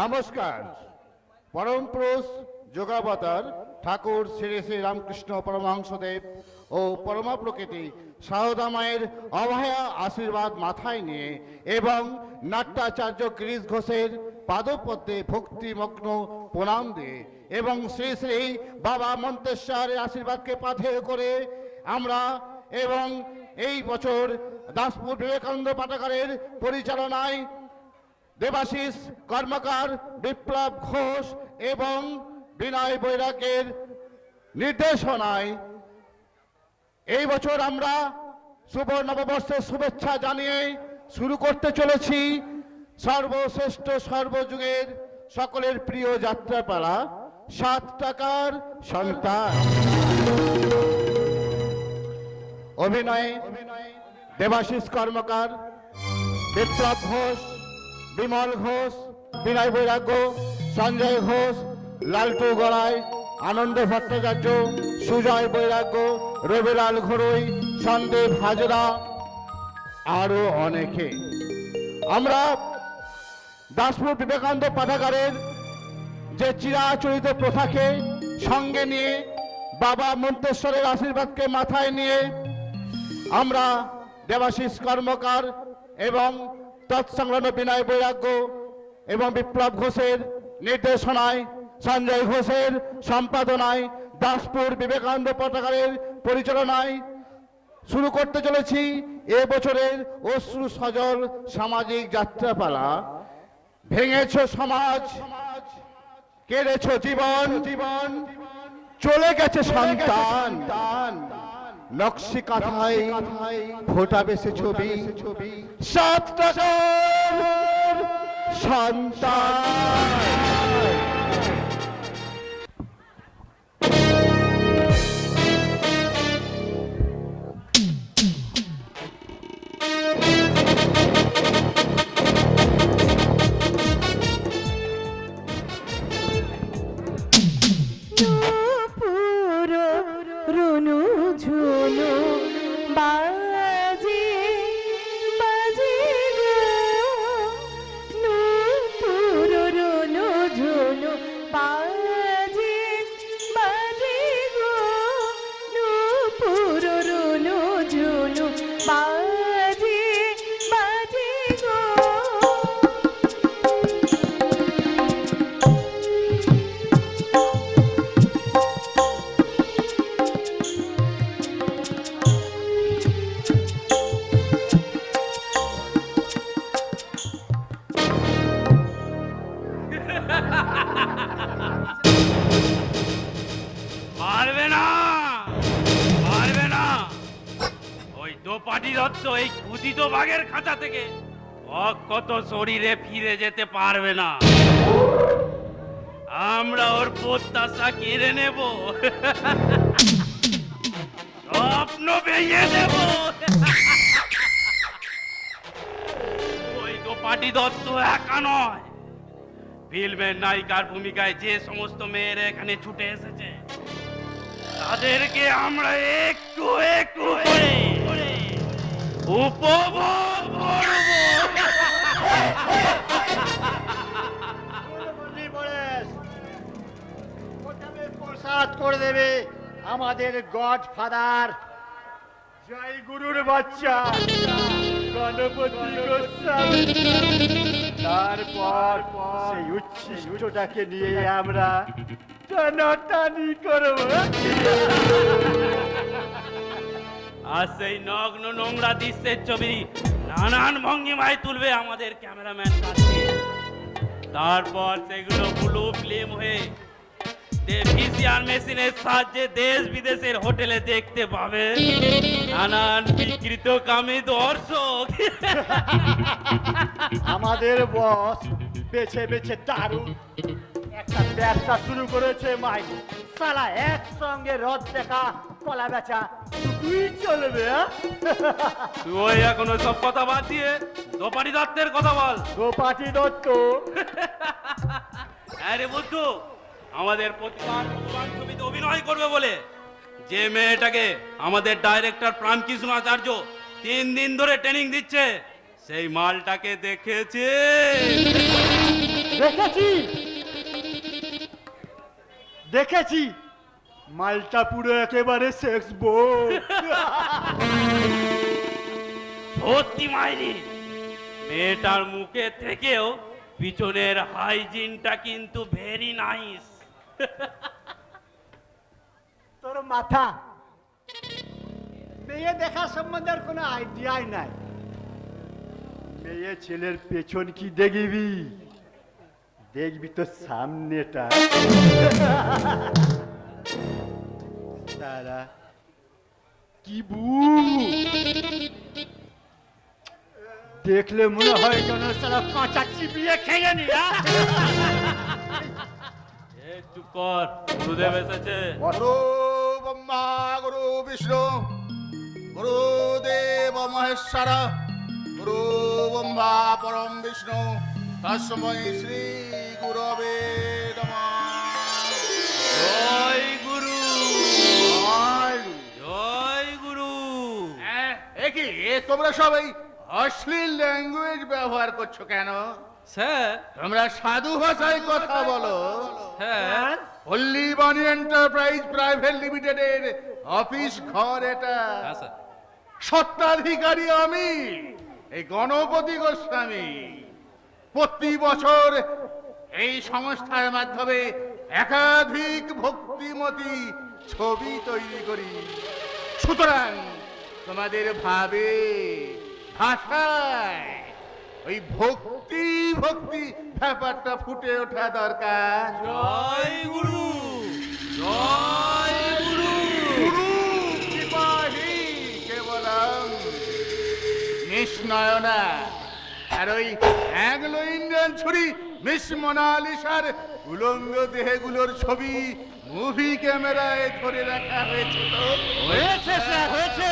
নমস্কার। পরম পুরুষ যোগাবতার ঠাকুর শ্রী শ্রী রামকৃষ্ণ পরমহংসদেব ও পরমা প্রকৃতি সারদা মায়ের অভয়া আশীর্বাদ মাথায় নিয়ে এবং নাট্যাচার্য গিরিশ ঘোষের পাদপদ্মে ভক্তিমগ্ন প্রণাম দিয়ে এবং শ্রী শ্রী বাবা মন্তেশ্বরের আশীর্বাদকে পাথেয় করে আমরা এবং এই বছর দাসপুর বিবেকানন্দ পাঠাগারের পরিচালনায় দেবাশিস কর্মকার, বিপ্লব ঘোষ এবং বিনয় বৈরাগের নির্দেশনায় এই বছর আমরা শুভ নববর্ষের শুভেচ্ছা জানিয়ে শুরু করতে চলেছি সর্বশ্রেষ্ঠ সর্বযুগের সকলের প্রিয় যাত্রাপালা 7 টাকার সন্তান। অভিনয়ে দেবাশিস কর্মকার, বিপ্লব ঘোষ, বিমল ঘোষ, বিনয় বৈরাগ্য, সঞ্জয় ঘোষ, লালটু গড়াই, আনন্দ ভট্টাচার্য, সুজয় বৈরাগ্য, রবিলাল ঘরুই, সন্দীপ হাজরা আরো অনেকে। আমরা দাসপুর বিবেকানন্দ পাঠাগারের যে চিরাচরিত প্রথাকে সঙ্গে নিয়ে বাবা মন্তেশ্বরের আশীর্বাদকে মাথায় নিয়ে আমরা দেবাশিস কর্মকার এবং তৎসংলগ্ন বিনয় বৈরাগ্য এবং বিপ্লব ঘোষের নির্দেশনায়, সঞ্জয় ঘোষের সম্পাদনায়, দাসপুর বিবেকানন্দ পাঠাগারের পরিচালনায় শুরু করতে চলেছি এবছরের অশ্রু সজল সামাজিক যাত্রাপালা ভেঙেছ সমাজ, কেড়েছ জীবন, চলে গেছে সন্তান, নকশি কাঁথায় ফোটাবে সে ছবি 7 টাকার সন্তান। এই ক্ষুদিত বাঘের খাঁচা থেকে অক্ষত শরীরে ফিরে যেতে পারবে না। আমরা ওর প্রত্যাশা কেড়ে নেব, স্বপ্ন ভেঙে দেব। ওই দোপাটি দত্ত একা নয়, ফিল্মের নায়িকার ভূমিকায় যে সমস্ত মেয়েরা এখানে ছুটে এসেছে তাদেরকে আমরা একটু একটু করে উপভোগ করব। প্রসাদ করে দেবে আমাদের গডফাদার জয় গুরুর বাচ্চা গণপতি গোস্বামী। তারপর সেই উচ্ছিষ্টটাকে নিয়ে আমরা টানাটানি করব। আর সেই নগ্ন নোংরা দৃশ্যের ছবি নানান ভঙ্গিমায় তুলবে আমাদের ক্যামেরাম্যান কাছে। তারপর সেগুলো ব্লু ফিল্ম হয়ে ভিসিআর মেশিনের সাহায্যে দেশ বিদেশের হোটেলে দেখতে পাবে নানান বিকৃত কামী দর্শক। আমাদের বস বেছে বেছে দারুণ একটা ব্যবসা শুরু করেছে মাই সালা, একসঙ্গে রথ দেখা কলা বেচা দুটোই চলবে। তুই এখন সব কথা বাদ দিয়ে দোপাটি দত্তের কথা বল। দোপাটি দত্ত? আরে বুদ্ধু, আমাদের প্রতিবার ভগবান ছবিতে অভিনয় করবে বলে যে মেয়েটাকে আমাদের ডাইরেক্টর প্রাণকৃষ্ণ আচার্য 3 দিন ধরে ট্রেনিং দিচ্ছে সেই মালটাকে দেখেছে। দেখেছি দেখেছি মালটা পুরো একেবারে সেক্স বউ। সত্যি মাইরি, মেয়েটার মুখে থেকেও পিছনের হাইজিনটা কিন্তু ভেরি নাইস। তোর মাথা মেয়ে দেখা সম্বন্ধে আর কোনো আইডিয়াই নাই। মেয়ে ছেলের পেছন কি দেখবি, দেখবি তো সামনেটা। তারা কি বু দেখলে মনে হয় যেন সারা কাঁচা চিবিয়ে খেয়ে নি। চুপ কর, গুরুদেব এসেছে। গুরু ব্রহ্মা গুরু বিষ্ণু গুরুদেব মহেশ্বর গুরু ব্রহ্মা পরম বিষ্ণু তস্मै শ্রী গুরবে নমঃ। জয় গুরু, জয় গুরু। কি তোমরা সবাই অশ্লীল ল্যাঙ্গুয়েজ ব্যবহার করছো কেন? স্যার, তোমরা সাধু ভাষায় কথা বলো। হ্যাঁ পল্লী বাণী এন্টারপ্রাইজ প্রাইভেট লিমিটেডের অফিস ঘর এটা। হ্যাঁ স্যার। স্বত্বাধিকারী আমি এই গণপতি গোস্বামী। প্রতি বছর এই সংস্থার মাধ্যমে একাধিক ভক্তিমতী ছবি তৈরি করি। সুতরাং তোমাদের ভাবে ভাষায় ওই ভক্তি ভক্তি ব্যাপারটা ফুটে ওঠা দরকার। জয় গুরু, জয় গুরু। গুরু কৃপাহি কেবলম মিস নয়না আর ওই অ্যাংলো ইন্ডিয়ান ছুরি মিস মোনালিসার উলঙ্গ দেহগুলোর ছবি মুভি ক্যামেরায় ধরে রাখা হয়েছে। তো হয়েছে স্যার, হয়েছে।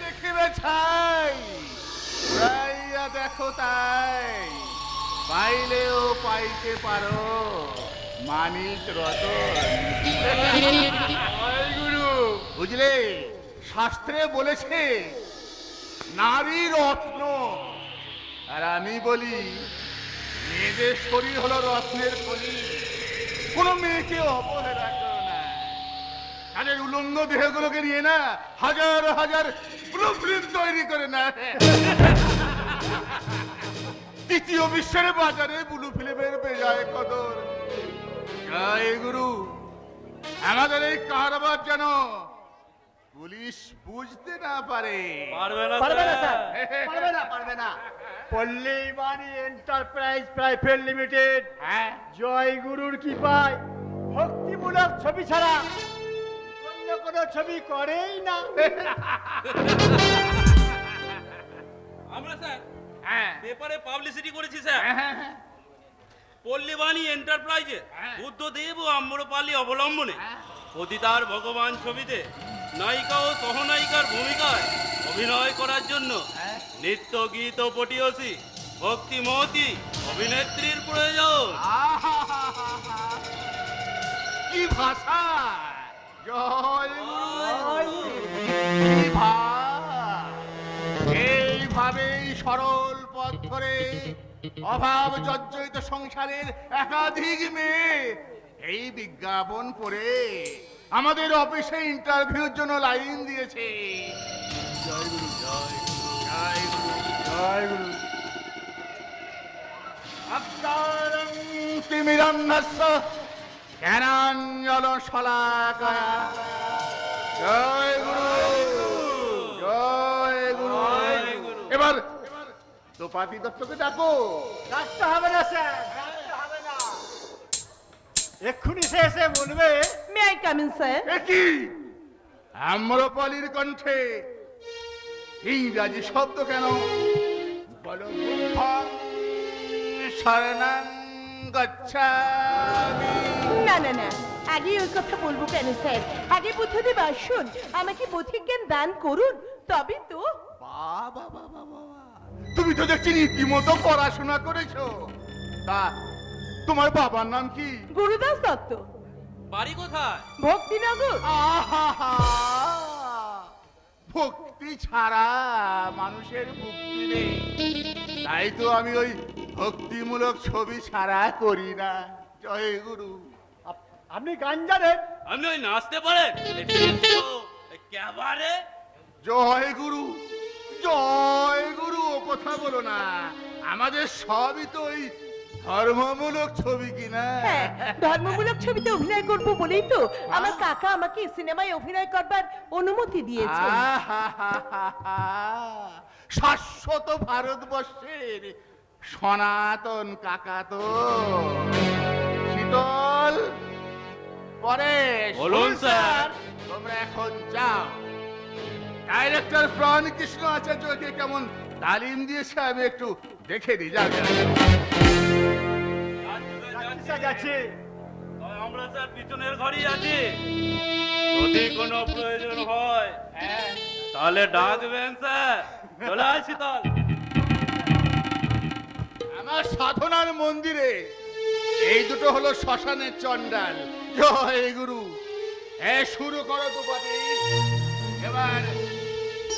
দেখিবে ছাই প্রাইয়া দেখো তাই পাইলেও পাইতে পারো মানিক রতন। জয় গুরু। বুঝলে শাস্ত্রে বলেছে নারী রত্ন, আর আমি বলি মেয়েদের শরীর হলো রত্নের খনি। কোনো মেয়েকে অবহেলা করো না। তাদের উলঙ্গ দেহগুলোকে নিয়ে না হাজার হাজার ব্লু ফিল্ম তৈরি করে না। তৃতীয় বিশ্বের বাজারে ব্লু ফিল্মের বেজায় কদর। জয় গুরু। আমাদের এই কারবার যেন পুলিশ বুঝতে না পারে। পারবে না পারবে না স্যার। স্যার, পারবে না, পারবে না। পল্লী বাণী এন্টারপ্রাইজ প্রাইভেট লিমিটেড হ্যাঁ জয় গুরুর কৃপায় ভক্তিমূলক ছবি ছাড়া অন্য কোনো ছবি করেই না। আমরা স্যার হ্যাঁ পেপারে পাবলিসিটি করেছি স্যার। হ্যাঁ হ্যাঁ পল্লীবাণী এন্টারপ্রাইজে হ্যাঁ। বুদ্ধদেব ও আম্রপালি অবলম্বনে হ্যাঁ। পতিতার ভগবান ছবিতে নায়িকা ও সহনায়িকার ভূমিকায় অভিনয় করার জন্য হ্যাঁ। নৃত্য গীত ও পটিয়সী ভক্তিমতী অভিনেত্রীর প্রয়োজন। আহাহাহাহা। কি ভাষা! জয় গুরু। কি ভাব! এইভাবেই সরল পথ ধরে অভাব জর্জরিত সংসারের একাধিক মেয়ে এই বিজ্ঞাপন পড়ে আমাদের অফিসে ইন্টারভিউর জন্য লাইন দিয়েছে। জয় গুরু, জয় গুরু, জয় গুরু, জয় গুরু। অকারং তিমিরন্ধস্য জ্ঞানাঞ্জল শলাকায়া। জয় গুরু, জয় গুরু। এবার তোপাতি দত্তকে ডাকো। রাখতে হবে না স্যার, রাখতে হবে না। এক্ষুনি সে এসে বলবে May I come in, sir? এ কি আম্রপালির কণ্ঠে ইংরাজি শব্দ কেন? বলো বুদ্ধং শরণং গচ্ছামি। না না না, আগে ওই কথা বলবো কেন স্যার? আগে বুদ্ধদেব আসুন, আমাকে বুদ্ধি জ্ঞান দান করুন, তবে তো। বাবা বাবা বাবা, তুমি তো দেখছি রীতিমতো পড়াশোনা করেছো। তা তোমার বাবার নাম কি? গুরুদাস দত্ত, বাড়ি কোথায়? ভক্তিনগর। আহাহা, ভক্তি ছাড়া মানুষের মুক্তি নেই। তাই তো আমি ওই ভক্তিমূলক ছবি ছাড়া করি না। জয় গুরু। আপনি গান জানেন? আপনি ওই নাচতে পারেন? এই ডিস্কো, এই ক্যাবারে? জয় গুরু, জয় গুরু। ও কথা বলো না, আমাদের সবই তো ওই ধর্মমূলক ছবি কিনা। হ্যাঁ, ধর্মমূলক ছবিতে অভিনয় করব বলেই তো আমার কাকা আমাকে সিনেমায় অভিনয় করবার অনুমতি দিয়েছে। আহাহাহাহা। শাশ্বত ভারতবর্ষের সনাতন কাকা তো। শীতল, পরেশ, বলুন, স্যার। তোমরা এখন যাও। ডাইরেক্টর প্রাণ কৃষ্ণ আচার্যকে কেমন তালিম দিয়েছে আমি একটু দেখে নিই। যাও যাও। যাচ্ছে। আমরা স্যার পিছনের ঘরই আছি, যদি কোনো প্রয়োজন হয় তাহলে ডাকবেন স্যার। চলে আসি তাহলে। আমার সাধনার মন্দিরে এই দুটো হলো শ্মশানের চণ্ডাল। জয় গুরু। শুরু করো তো পাটি। এবার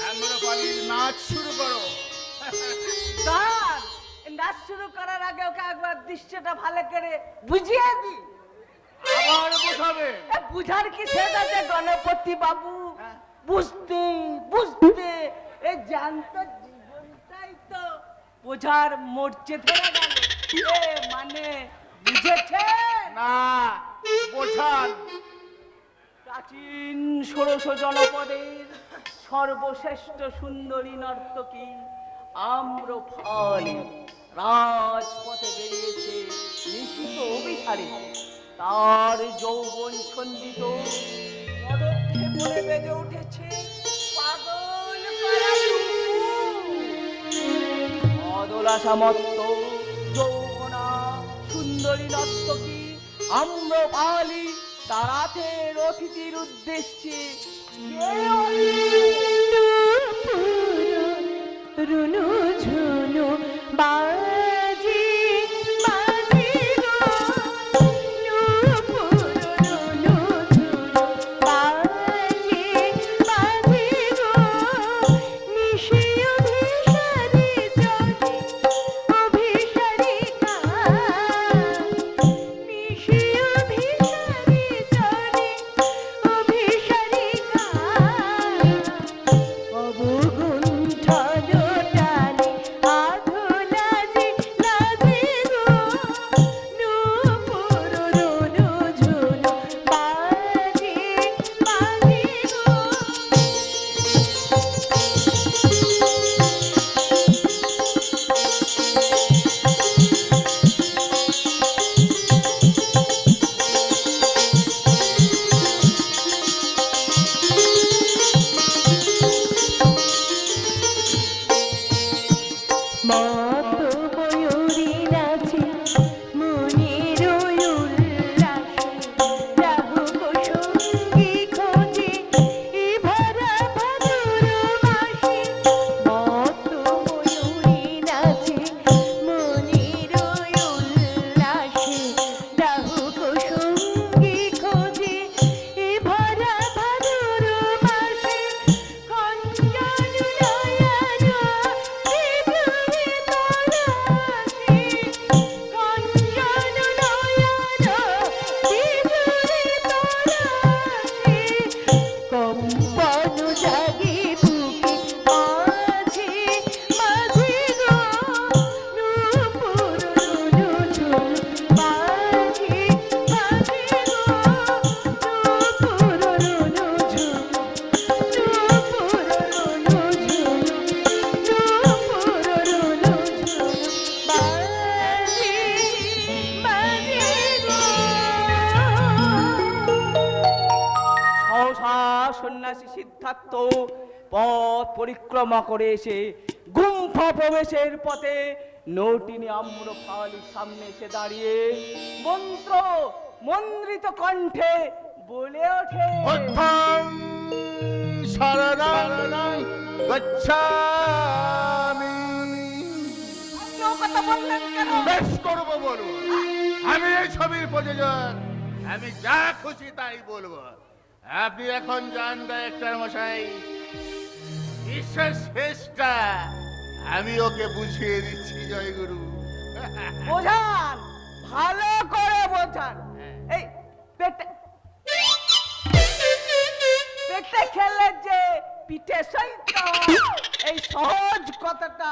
আম্রপালির নাচ শুরু করো। স্যার, নাচ শুরু করার আগে ওকে একবার দৃশ্যটা ভালো করে বুঝিয়ে দি। আবার বোঝাবে? বুঝার কি শেষ আছে গণপতি বাবু? বুঝতে বুঝতে এই জ্যান্ত জীবনটাই তো বোঝার মোর্চে ধরে গেল। মানে বুঝেছে না, বোঝান। প্রাচীন ষোড়শ জনপদের সর্বশ্রেষ্ঠ সুন্দরী নর্তকী আম্রফল রাজপথে বেরিয়েছে নিশিত অভিসারে। তার যৌবন ছন্দিত পদক্ষেপে বেজে উঠেছে পাগল করা রূপ। অদলা সামর্থ্য যৌবনা সুন্দরী নর্তকী আম্রপালি তার হাতের অতিথির উদ্দেশ্যে রুনু ঝুনু বাজি বাজি গো, নূপুর রুনু ঝুনু বাজি বাজি গো, নিশি অভিসারি চলে অভিসারিকা, নিশি অভিসারি চলে অভিসারিকা, অবগুণ্ঠন টানে আধো লাজে লাজে গো, নূপুর রুনু ঝুনু বাজে বাজে গো। মত ময়ূরী নাচে মনের উল্লাসে, রাহু কুসুমী খোঁজে এ ভরা ভাদুর মাসে। মত ময়ূরী নাচে মনের উল্লাসে, রাহু কুসুমী খোঁজে এ ভরা ভাদুর মাসে। খঞ্জন নয়ন বিজুরি তরাসে, খঞ্জন নয়ন বিজুরি তরাসে, কম্পন জাগে বুকে মাঝে মাঝে গো, নূপুর রুনু ঝুনু বাজে বাজে গো, নূপুর রুনু ঝুনু, নূপুর রুনু ঝুনু, নূপুর রুনু ঝুনু বাজে বাজে গো। সহসা সন্ন্যাসী সিদ্ধার্থ পথ পরিক্রমা করে এসে গুম্ফা প্রবেশের পথে নটিনী আম্রপালির সামনে এসে দাঁড়িয়ে মন্ত্র মন্ত্রিত কণ্ঠে বলে ওঠে, বুদ্ধং শরণং গচ্ছামি। আপনি ও কথা বললেন কেন? বেশ করবো বলবো। আমি এই ছবির প্রযোজক, আমি যা খুশি তাই বলবো। আপনি এখন যান ডাইরেক্টর মশাই। ঈশ্বর শেষটা আমি ওকে বুঝিয়ে দিচ্ছি জয়গুরু। বোঝান, ভালো করে বোঝান। এই পেটে পেটে খেলে যে পিঠে সইতে হয়, এই সহজ কথাটা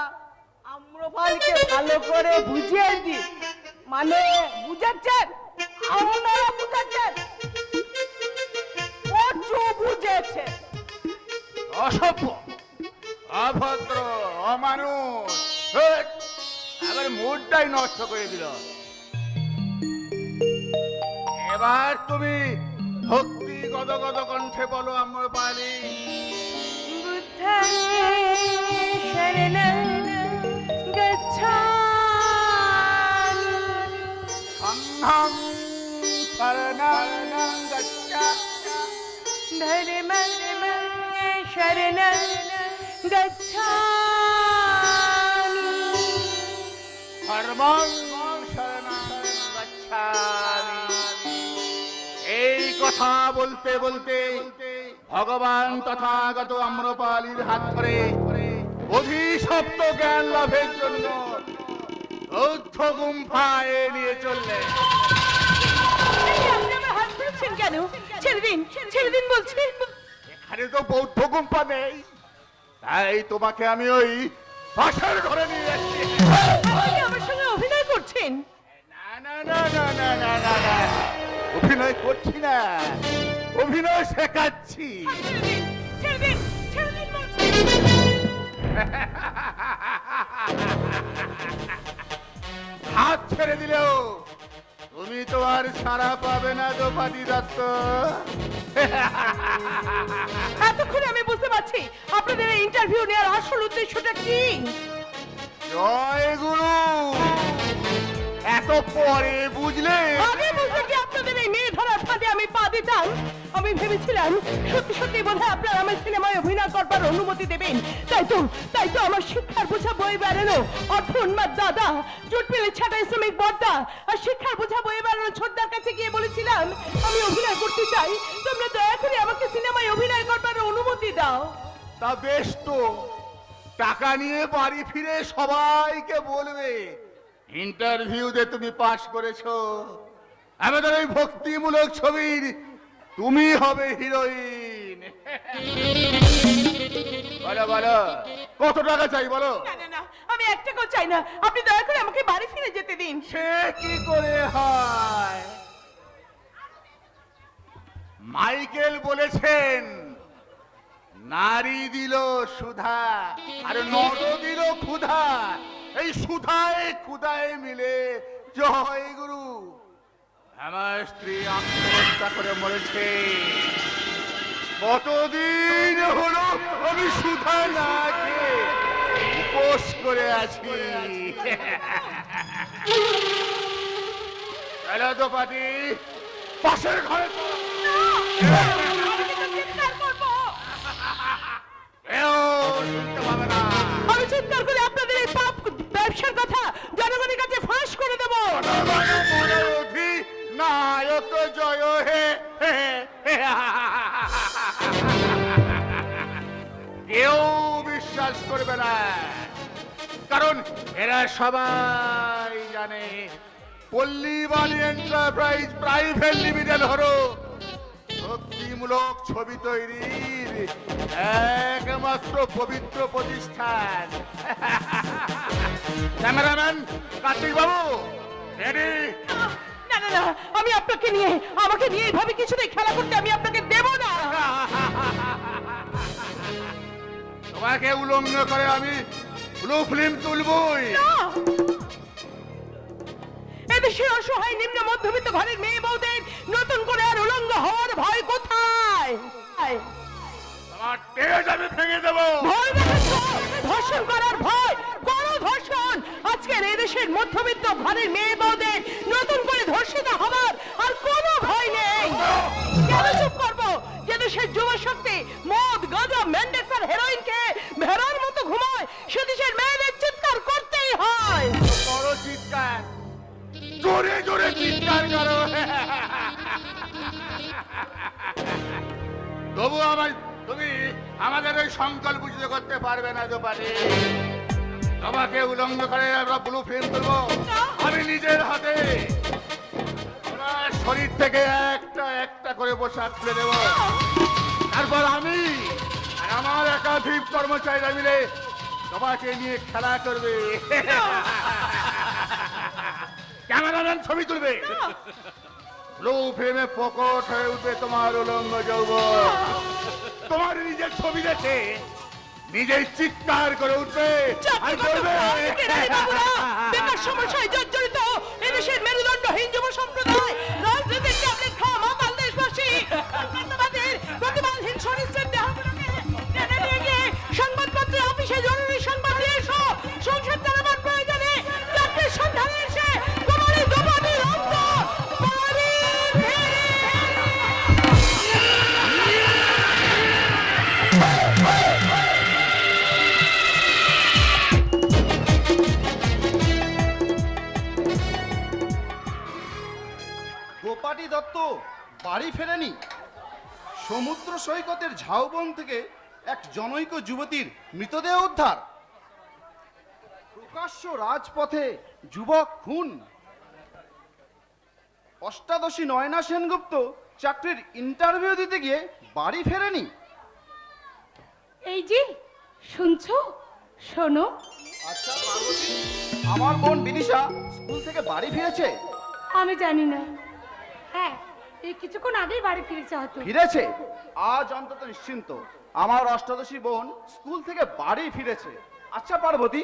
আম্রপালকে ভালো করে বুঝিয়ে দি। মানে বুঝেছেন? আপনারা বুঝেছেন? প্রচুর বুঝেছে। অসভ্য, অভদ্র, অমানুষ, হেৎ, আবার মুডটাই নষ্ট করে দিল। এবার তুমি ভক্তি গদগদ কণ্ঠে বলো আম্রপালি। বুদ্ধং শরণং গচ্ছামি সন্ধান শরণং গচ্ছামি ধর্মং শরণং গচ্ছামি ধর্মং শরণং গচ্ছামি। এই কথা বলতে বলতে ভগবান তথাগত আম্রপালির হাত ধরে অধিসপ্ত জ্ঞান লাভের জন্য বৌদ্ধ গুম্ফায় নিয়ে চললেন। আপনি আমার হাত ধরেছেন কেন? ছেড়ে দিন, ছেড়ে দিন বলছি। এখানে তো বৌদ্ধ গুম্ফা নেই, তাই তোমাকে আমি ওই পাশের ঘরে নিয়ে যাচ্ছি। আপনি কি আমার সঙ্গে অভিনয় করছেন? না না না না না না না না, অভিনয় করছি না, অভিনয় শেখাচ্ছি। ছেড়ে দিন, ছেড়ে দিন, ছেড়ে দিন বলছি। হাত ছেড়ে দিলেও তুমি তো আর ছাড়া পাবে না দ্রৌপদী দত্ত। এতক্ষণ আমি বুঝতে পারছি আপনাদের এই ইন্টারভিউ নেওয়ার আসল উদ্দেশ্যটা কি। জয় গুরু, এত পরে বুঝলে? আগে বুঝলে কি আপনাদের এই মেয়ে ধরার ফাঁদে আমি পা দিতাম? আমি ভেবেছিলাম সত্যি সত্যি বোধহয় আপনারা আমার সিনেমায় অভিনয় করবার অনুমতি দেবেন। তাই তো আমার শিক্ষার বোঝা বই বেড়ানো অর্থ উন্মাদ দাদা, জুট মিলে ছাটা শ্রমিক বর্দা আর শিক্ষার বোঝা বই বেড়ানো ছোটদার কাছে গিয়ে বলেছিলাম আমি অভিনয় করতে চাই, তোমরা দয়া করে আমাকে সিনেমায় অভিনয় করবার অনুমতি দাও। তা বেশ তো, টাকা নিয়ে বাড়ি ফিরে সবাইকে বলবে ইন্টারভিউতে তুমি পাশ করেছো। আমাদের ওই ভক্তিমূলক ছবির তুমি হবে হিরোইন। বলো বলো, কত টাকা চাই বলো? না না না, আমি এক টাকাও চাই না, আপনি দয়া করে আমাকে বাড়ি ফিরে যেতে দিন। সে কি করে হয়? মাইকেল বলেছেন নারী দিল সুধা আর নর দিল ক্ষুধা, এই সুধায় ক্ষুধায় মিলে জয় গুরু। আমার স্ত্রী আত্মহত্যা করে মরেছে, কতদিন হলো আমি সুধা না খেয়ে উপোস করে আছি। চলো দ্রৌপদী, পাশের ঘরে চলো। আমি তো চিৎকার করবো। কেউ শুনতে পাবে না। আমি চিৎকার করে আপনাদের এই পাপ ব্যবসার কথা জনগণের কাছে ফাঁস করে দেব। মনোরথী নায়ক জয় হে হে হে। কেউ বিশ্বাস করবে না, কারণ এরা সবাই জানে পল্লীবাণী এন্টারপ্রাইজ প্রাইভেট লিমিটেড হলো ভক্তিমূলক ছবি তৈরির একমাত্র পবিত্র প্রতিষ্ঠান। ক্যামেরাম্যান কার্তিক বাবু, রেডি? না না না, আমি আপনাকে নিয়ে আমাকে নিয়ে এইভাবে কিছুতেই খেলা করতে আমি আপনাকে দেব না। তোমাকে উলঙ্গ করে আমি ব্লু ফিল্ম তুলবই। না! এদেশের অসহায় নিম্ন মধ্যবিত্ত ঘরের মেয়ে বউদের নতুন করে আর উলঙ্গ হওয়ার ভয় কোথায়? তোমার তেজ আমি ভেঙে দেবো। ভয় দেখাচ্ছ? ধর্ষণ করার ভয় করো ধর্ষণ। আজকের এদেশের মধ্যবিত্ত ঘরের মেয়ে বউদের নতুন করে ধর্ষিত হবার আর কোনো ভয় নেই। কেন চুপ করবো? যে দেশের যুব শক্তি মদ গাঁজা ম্যান্ডেক্স আর হেরোইনকে ভেড়ার মতো ঘুমায়, সে দেশের মেয়েদের চিৎকার করতেই হয়। বড় চিৎকার, জোরে জোরে চিৎকার করো। তবু আমার তুমি আমাদের ওই সংকল্প বুঝতে করতে পারবে না দোপাটি। তোমাকে উলঙ্গ করে আমরা ব্লু ফিল্ম করবো আমি নিজের হাতে। তোমার শরীর থেকে একটা একটা করে পোশাক খুলে দেব, তারপর আমি আর আমার একাধিক কর্মচারীরা মিলে তোমাকে নিয়ে খেলা করবে। ক্যামেরাম্যান ছবি তুলবে, ব্লু ফিল্মে প্রকট হয়ে উঠবে তোমার উলঙ্গ যৌবন। তোমার নিজের ছবি দেখে নিজেই চিৎকার করে উঠবে আর বলবে, বেকার সমস্যায় জর্জরিত এদেশের মেরুদণ্ডহীন যুব সম্প্রদায়, রাজনীতির ট্যাবলেট খাওয়া মাতাল দেশবাসী, কর্তৃত্ববাদের প্রতিবাদহীন সরিষের দেহগুলোকে টেনে নিয়ে গিয়ে সংবাদপত্রের অফিসে জরুরি সংবাদ দিয়ে এসো। সংসদ চালাবার প্রয়োজনে চাকরির সন্ধানে এসে তোমারই দোপাটির অন্ত বাড়ি ফেরে। গোপাটি দত্ত বাড়ি ফেরেনি। সমুদ্র সৈকতের ঝাউবন থেকে এক জনৈক যুবতীর মৃতদেহ উদ্ধার। প্রকাশ্য রাজপথে যুবক খুন। অষ্টাদশী নয়না সেনগুপ্ত চাকরির ইন্টারভিউ দিতে গিয়ে বাড়ি ফেরেনি। এই যে শুনছো, শোনো। আচ্ছা পার্বতী, আমার বোন বিদিশা স্কুল থেকে বাড়ি ফিরেছে? আমি জানি না। হ্যাঁ, এই কিছুক্ষণ আগেই বাড়ি ফিরেছে হয়তো। ফিরেছে? আজ অন্তত নিশ্চিন্ত, আমার অষ্টাদশী বোন স্কুল থেকে বাড়ি ফিরেছে। আচ্ছা পার্বতী,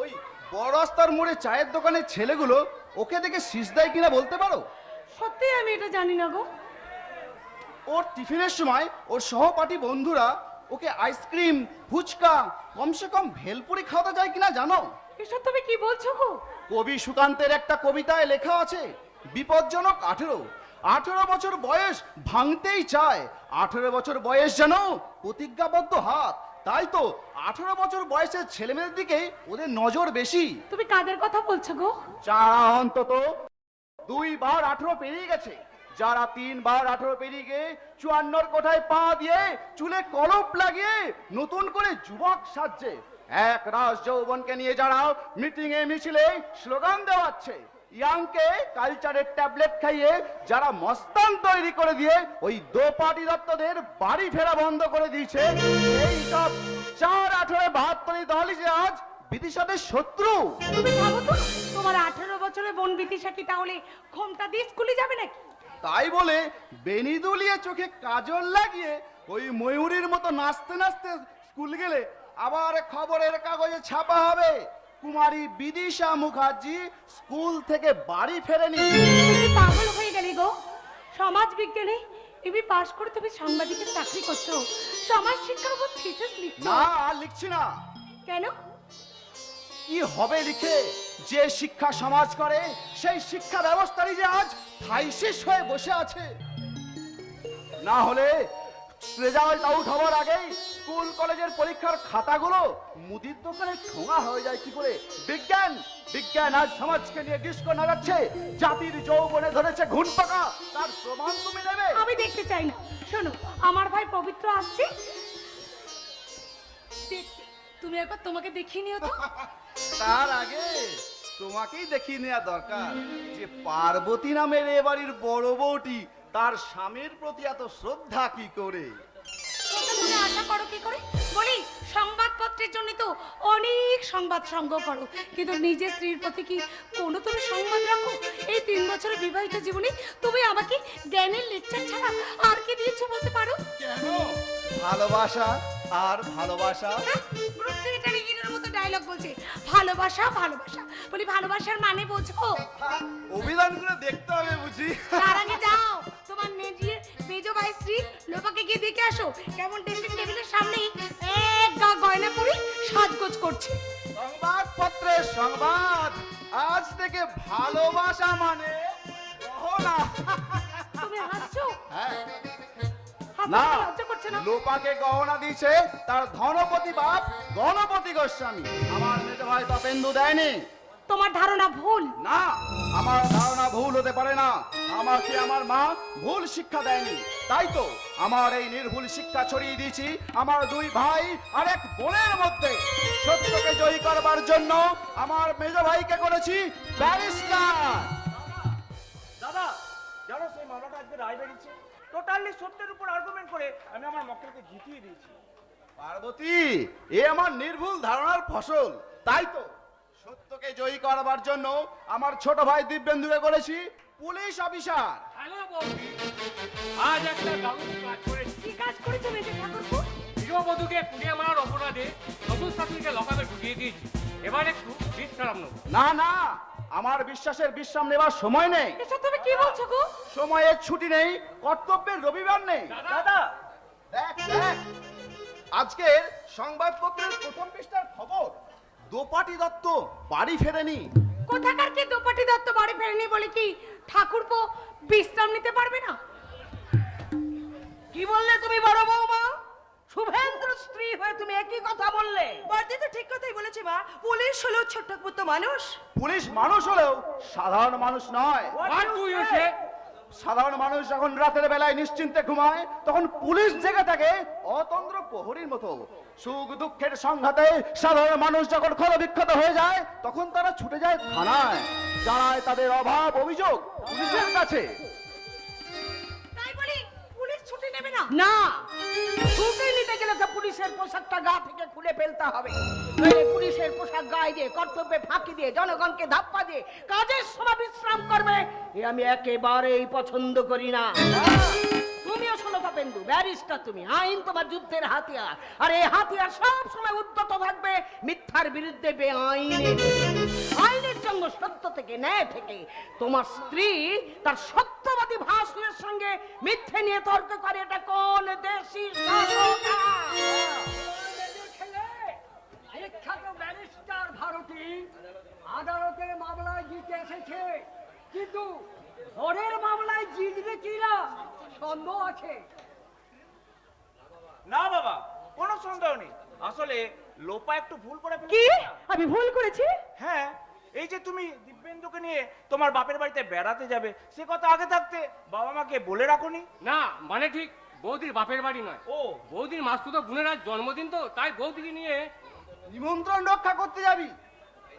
ওই বড় রাস্তার মোড়ে চায়ের দোকানের ছেলেগুলো ওকে দেখে শীষ দেয় কিনা বলতে পারো? সত্যি আমি এটা জানি না গো। ওর টিফিনের সময় ওর সহপাঠী বন্ধুরা ওকে আইসক্রিম, ফুচকা, কমসে কম ভেলপুরি খাওয়াতে যায় কিনা জানো? এসব তুমি কি বলছো গো? কবি সুকান্তের একটা কবিতায় লেখা আছে, বিপজ্জনক 18 বছর বয়স ভাঙতেই চায়, 18 বছর বয়স যেন প্রতিজ্ঞাবদ্ধ হাত। তাই তো 18 বছর বয়সের ছেলেমেয়েদের দিকে ওদের নজর বেশি। তুমি কাদের কথা বলছো গো? যারা অন্তত 2 বার 18 পেরিয়ে গেছে, যারা 3 বার 18 পেরিয়ে গিয়ে 54 কোঠায় পা দিয়ে চুলে কলপ লাগিয়ে নতুন করে যুবক সাজছে, এক রাস যৌবনকে নিয়ে যারা মিটিং এ মিছিলে স্লোগান দেওয়াচ্ছে, ইয়াংকে কালচারের ট্যাবলেট খাইয়ে যারা মস্তান তৈরি করে দিয়ে ওই দোপাটি দত্তদের বাড়ি ফেরা বন্ধ করে দিয়েছে, এই সব 4-18-72 দলই যে আজ বিদিশাদের শত্রু। তুমি ভাবো তো, তোমার 18 বছরের বোন বিদিশা কি তাহলে ঘোমটা দিয়ে স্কুলে যাবে নাকি? তাই বলে বেনি দুলিয়ে চোখে কাজল লাগিয়ে ওই ময়ূরীর মতো নাচতে নাচতে স্কুল গেলে আবার খবরের কাগজে ছাপা হবে, কুমারী বিদিশা মুখার্জি স্কুল থেকে বাড়ি ফেরেনি। তুমি পাগল হয়ে গেলে গো। সমাজ বিজ্ঞানে এবি পাস করে তুমি সাংবাদিকের চাকরি করছো, সমাজ শিক্ষার উপর থিসিস লিখছো। না, আর লিখছি না। কেন? কি হবে লিখে? যে শিক্ষা সমাজ করে সেই শিক্ষা ব্যবস্থারই যে আজ থাইসিস হয়ে বসে আছে। না হলে রেজাল্ট আউট হওয়ার আগেই স্কুল কলেজের পরীক্ষার খাতাগুলো মুদির দোকানে ঠোঙা হয়ে যায় কি করে? বিজ্ঞান বিজ্ঞান আজ সমাজকে নিয়ে ডিস্কো নাগাচ্ছে, জাতির যৌবনে ধরেছে ঘুণ পাকা, তার প্রমাণ তুমি নেবে? আমি দেখতে চাই না। শোনো, আমার ভাই পবিত্র আসছে, তুমি একবার তোমাকে দেখিয়ে নিও তো। তার আগে তোমাকেই দেখিয়ে নেওয়া দরকার যে পার্বতী নামের এ বাড়ির বড় বউটি তার স্বামীর প্রতি এত শ্রদ্ধা কি করে। তুমি আশা করো কি করে? বলি, সংবাদপত্রের জন্য তো অনেক সংবাদ সংগ্রহ করো, কিন্তু নিজের স্ত্রীর প্রতি কি কোনো তুমি সংবাদ রাখো? এই 3 বছরের বিবাহিত জীবনে তুমি আমাকে জ্ঞানের লেকচার ছাড়া আর কি দিয়েছো বলতে পারো? কেন? ভালোবাসা আর ভালোবাসা। গ্রুপ সেক্রেটারি ইনের মতো ডায়লগ বলছে, ভালোবাসা ভালোবাসা। বলি, ভালোবাসার মানে বোঝো? অভিধানগুলো দেখতে হবে বুঝি। তার আগে যাও তোমার মেজো ভাই স্ত্রী লোপাকে গিয়ে দেখে আসো কেমন ড্রেসিং টেবিলের সামনে এক গা গয়না পরে সাজগোজ করছে। সংবাদপত্রের সংবাদ, আজ থেকে ভালোবাসা মানে গহনা। তুমি হাসছো? হ্যাঁ। হাসতে না, লজ্জা করছে না? লোপাকে গহনা দিয়েছে তার ধনপতি বাপ গণপতি গোস্বামী, আমার মেজো ভাই তপেন্দু দেয়নি। তোমার ধারণা ভুল। না, আমার ধারণা ভুল হতে পারে না। আমাকে আমার মা ভুল শিক্ষা দেয়নি, তাই তো আমার এই নির্ভুল শিক্ষা ছড়িয়ে দিয়েছি আমার দুই ভাই আর এক বোনের মধ্যে। সত্যকে জয়ী করবার জন্য আমার মেজ ভাইকে করেছি ব্যারিস্টার। দাদা, জানো সেই মামলাটা আজকে রায় বেরিয়েছে, টোটালি সত্যের উপর আর্গুমেন্ট করে আমি আমার মক্কেলকে জিতিয়ে দিয়েছি। পার্বতী, এ আমার নির্ভুল ধারণার ফসল। তাই তো সত্যকে জয়ী করবার জন্য আমার ছোট ভাই দিব্যেন্দুকে করেছি পুলিশ অফিসার। হ্যালো বৌদি, আজ একটা দারুণ কাজ করেছি। কি কাজ করেছো মেজে ঠাকুরপো? গৃহবধূকে পুড়িয়ে মারার অপরাধে শ্বশুর শাশুড়িকে লকাপে ঢুকিয়ে দিয়েছি। এবার একটু বিশ্রাম নেব। না না, আমার বিশ্বাসের বিশ্রাম নেবার সময় নেই। এসব তুমি কি বলছো গো? সময়ের ছুটি নেই, কর্তব্যের রবিবার নেই। দাদা, দেখ দেখ, আজকের সংবাদপত্রের প্রথম পৃষ্ঠার খবর, দোপাটি দত্ত বাড়ি ফেরেনি। কোথাকার কি দোপাটি দত্ত বাড়ি ফেরেনি বলে কি ঠাকুরপো বিশ্রাম নিতে পারবে না? কি বললে তুমি বড় বৌমা? শুভেন্দ্র স্ত্রী হয়ে তুমি একই কথা বললে? বর্দি তো ঠিক কথাই বলেছে মা, পুলিশ হলো ছোট্ট মতো মানুষ। পুলিশ মানুষ হলেও সাধারণ মানুষ নয়। আর তুই এসে সাধারণ মানুষ যখন রাতের বেলায় নিশ্চিন্তে ঘুমায়, তখন পুলিশ জেগে থাকে অতন্দ্র প্রহরীর মতো। সুখ দুঃখের সংঘাতে সাধারণ মানুষ যখন ক্ষতবিক্ষত হয়ে যায়, তখন তারা ছুটে যায় থানায়, জানায় তাদের অভাব অভিযোগ পুলিশের কাছে। তাই বলি পুলিশ ছুটি নেবে না? না, ছুটি নিতে গেলে তো পুলিশের পোশাকটা গা থেকে খুলে ফেলতে হবে। নইলে পুলিশের পোশাক গায়ে দিয়ে, কর্তব্যে ফাঁকি দিয়ে, জনগণকে ধাপ্পা দিয়ে কাজের সময় বিশ্রাম করবে, এ আমি একেবারেই পছন্দ করি না। তুমিও শোনো পাপেন্দু, ব্যারিস্টার তুমি, আইন তোমার যুদ্ধের হাতিয়ার, আর এই হাতিয়ার সব সময় উদ্যত থাকবে মিথ্যার বিরুদ্ধে বেআইনে। আইনের জন্য সত্য থেকে, ন্যায় থেকে। তোমার স্ত্রী তার সত্যবাদী ভাসুরের সঙ্গে মিথ্যে নিয়ে তর্ক করে, এটা কোন দেশি শাসনা? বিখ্যাত ব্যারিস্টার ভারতী আদালতের মামলায় জিতে এসেছে, কিন্তু ঘরের মামলায় জিতবে কিনা সন্দেহ আছে। না বাবা, কোনো সন্দেহ নেই। আসলে লোপা একটু ভুল করে ফেলেছে। কি আমি ভুল করেছি? হ্যাঁ, এই যে তুমি দিব্যেন্দুকে নিয়ে তোমার বাপের বাড়িতে বেড়াতে যাবে, সে কথা আগে থাকতে বাবা মাকে বলে রাখোনি? না, মানে ঠিক বৌদির বাপের বাড়ি নয়, ও, বৌদির মাসতুতো বোনের আজ জন্মদিন, তো তাই বৌদিকে নিয়ে। নিমন্ত্রণ রক্ষা করতে যাবি,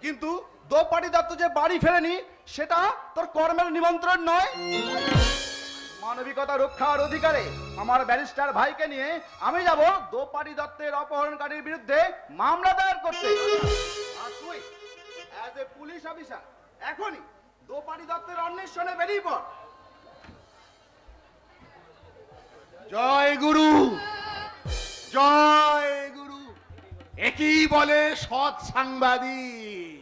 কিন্তু দোপাটি দত্ত যে বাড়ি ফেরেনি সেটা তোর কর্মের নিমন্ত্রণ নয়। মানবিকতা রক্ষার অধিকারে আমার ব্যারিস্টার ভাইকে নিয়ে আমি যাব দোপাটি দত্তের অপহরণকারীর বিরুদ্ধে মামলা দায়ের করতে। আর তুই অ্যাজ এ পুলিশ অফিসার এখনই দোপাটি দত্তের অন্বেষণে বেরিয়ে পড়। জয় গুরু, জয় গুরু। একই বলে সৎ সাংবাদিক।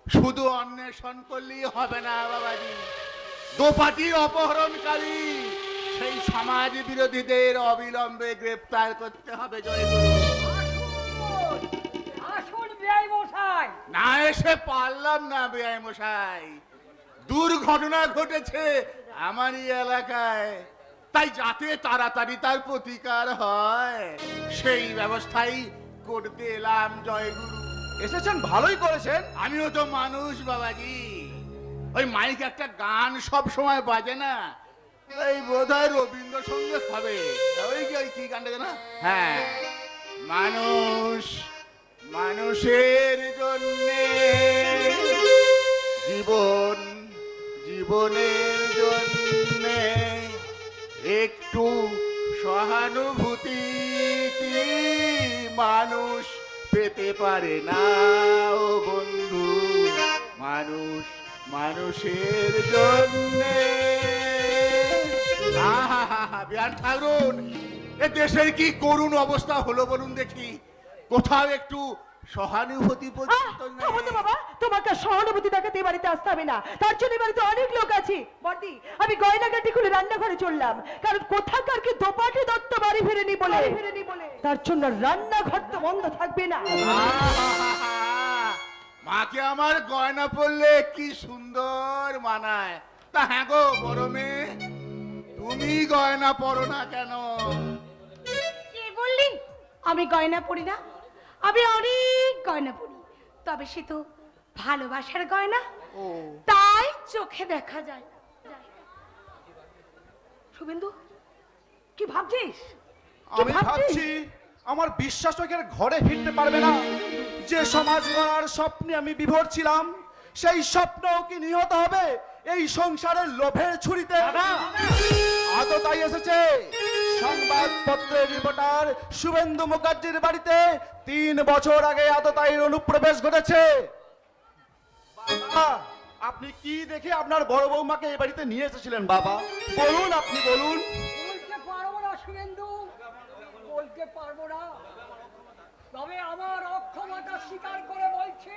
শুধু অন্বেষণ করলেই হবে না বাবাজি, দোপাটির অপহরণকারী সেই সমাজ বিরোধীদের অবিলম্বে গ্রেপ্তার করতে হবে। জয় গুরু। আসুন বিআই মশাই। না এসে পারলাম না বেআই মশাই, দুর্ঘটনা ঘটেছে আমারই এলাকায়, তাই যাতে তাড়াতাড়ি তার প্রতিকার হয় সেই ব্যবস্থাই করতে এলাম। জয় গুরু। এসেছেন, ভালোই করেছেন। আমিও তো মানুষ বাবাজি, ওই মাইক একটা গান সব সময় বাজে না, এই বোধহয় রবীন্দ্রসঙ্গীত হবে। ওই কি গানটা জানা? হ্যাঁ, মানুষ মানুষের জন্যে, জীবন জীবনের জন্যে একটু সহানুভূতি কি মানুষ পেতে পারে না ও বন্ধু? মানুষ মানুষের জন্যে। বিহার ঠাকুর, এ দেশের কি করুণ অবস্থা হলো বলুন দেখি। কোথাও একটু সহানুভূতি পর্যন্ত নেই। থামো তো বাবা, তোমাকে সহানুভূতি দেখাতে এই বাড়িতে আসতে হবে না, তার জন্য এই বাড়িতে অনেক লোক আছে। বর্দি, আমি গয়নাগাটি খুলে রান্নাঘরে চললাম, কারণ কোথাকার কি দোপাটি দত্ত বাড়ি ফেরেনি বলে, তার জন্য রান্নাঘর তো বন্ধ থাকবে না। মাকে আমার গয়না পরলে কি সুন্দর মানায়। তা হ্যাঁ গো বড় মেয়ে, তুমি গয়না পরো না কেন? কি বললি? আমি গয়না পরি না? আমি অনেক গয়না পরি, তবে সে তো ভালোবাসার গয়না। ও ও তাই চোখে দেখা যায়। শুভেন্দু, কি ভাবছিস? কি আমি ভাবছি আমার বিশ্বাস কি আর ঘরে ফিরতে পারবে না। যে সমাজ গড়ার স্বপ্নে আমি বিভোর ছিলাম, সেই স্বপ্ন কি নিহত হবে এই সংসারের লোভের ছুরিতে? আজও তাই এসেছে সংবাদপত্রের রিপোর্টার শুভেন্দু মুখার্জির বাড়িতে 3 বছর আগে আততায়ীর অনুপ্রবেশ ঘটেছে। বাবা, আপনি কি দেখে আপনার বড় বৌমাকে এই বাড়িতে নিয়ে এসেছিলেন বাবা? বলুন, আপনি বলুন। বলতে পারবো না শুভেন্দু, বলতে পারবো না। তবে আমার অক্ষমতা স্বীকার করে বলছি,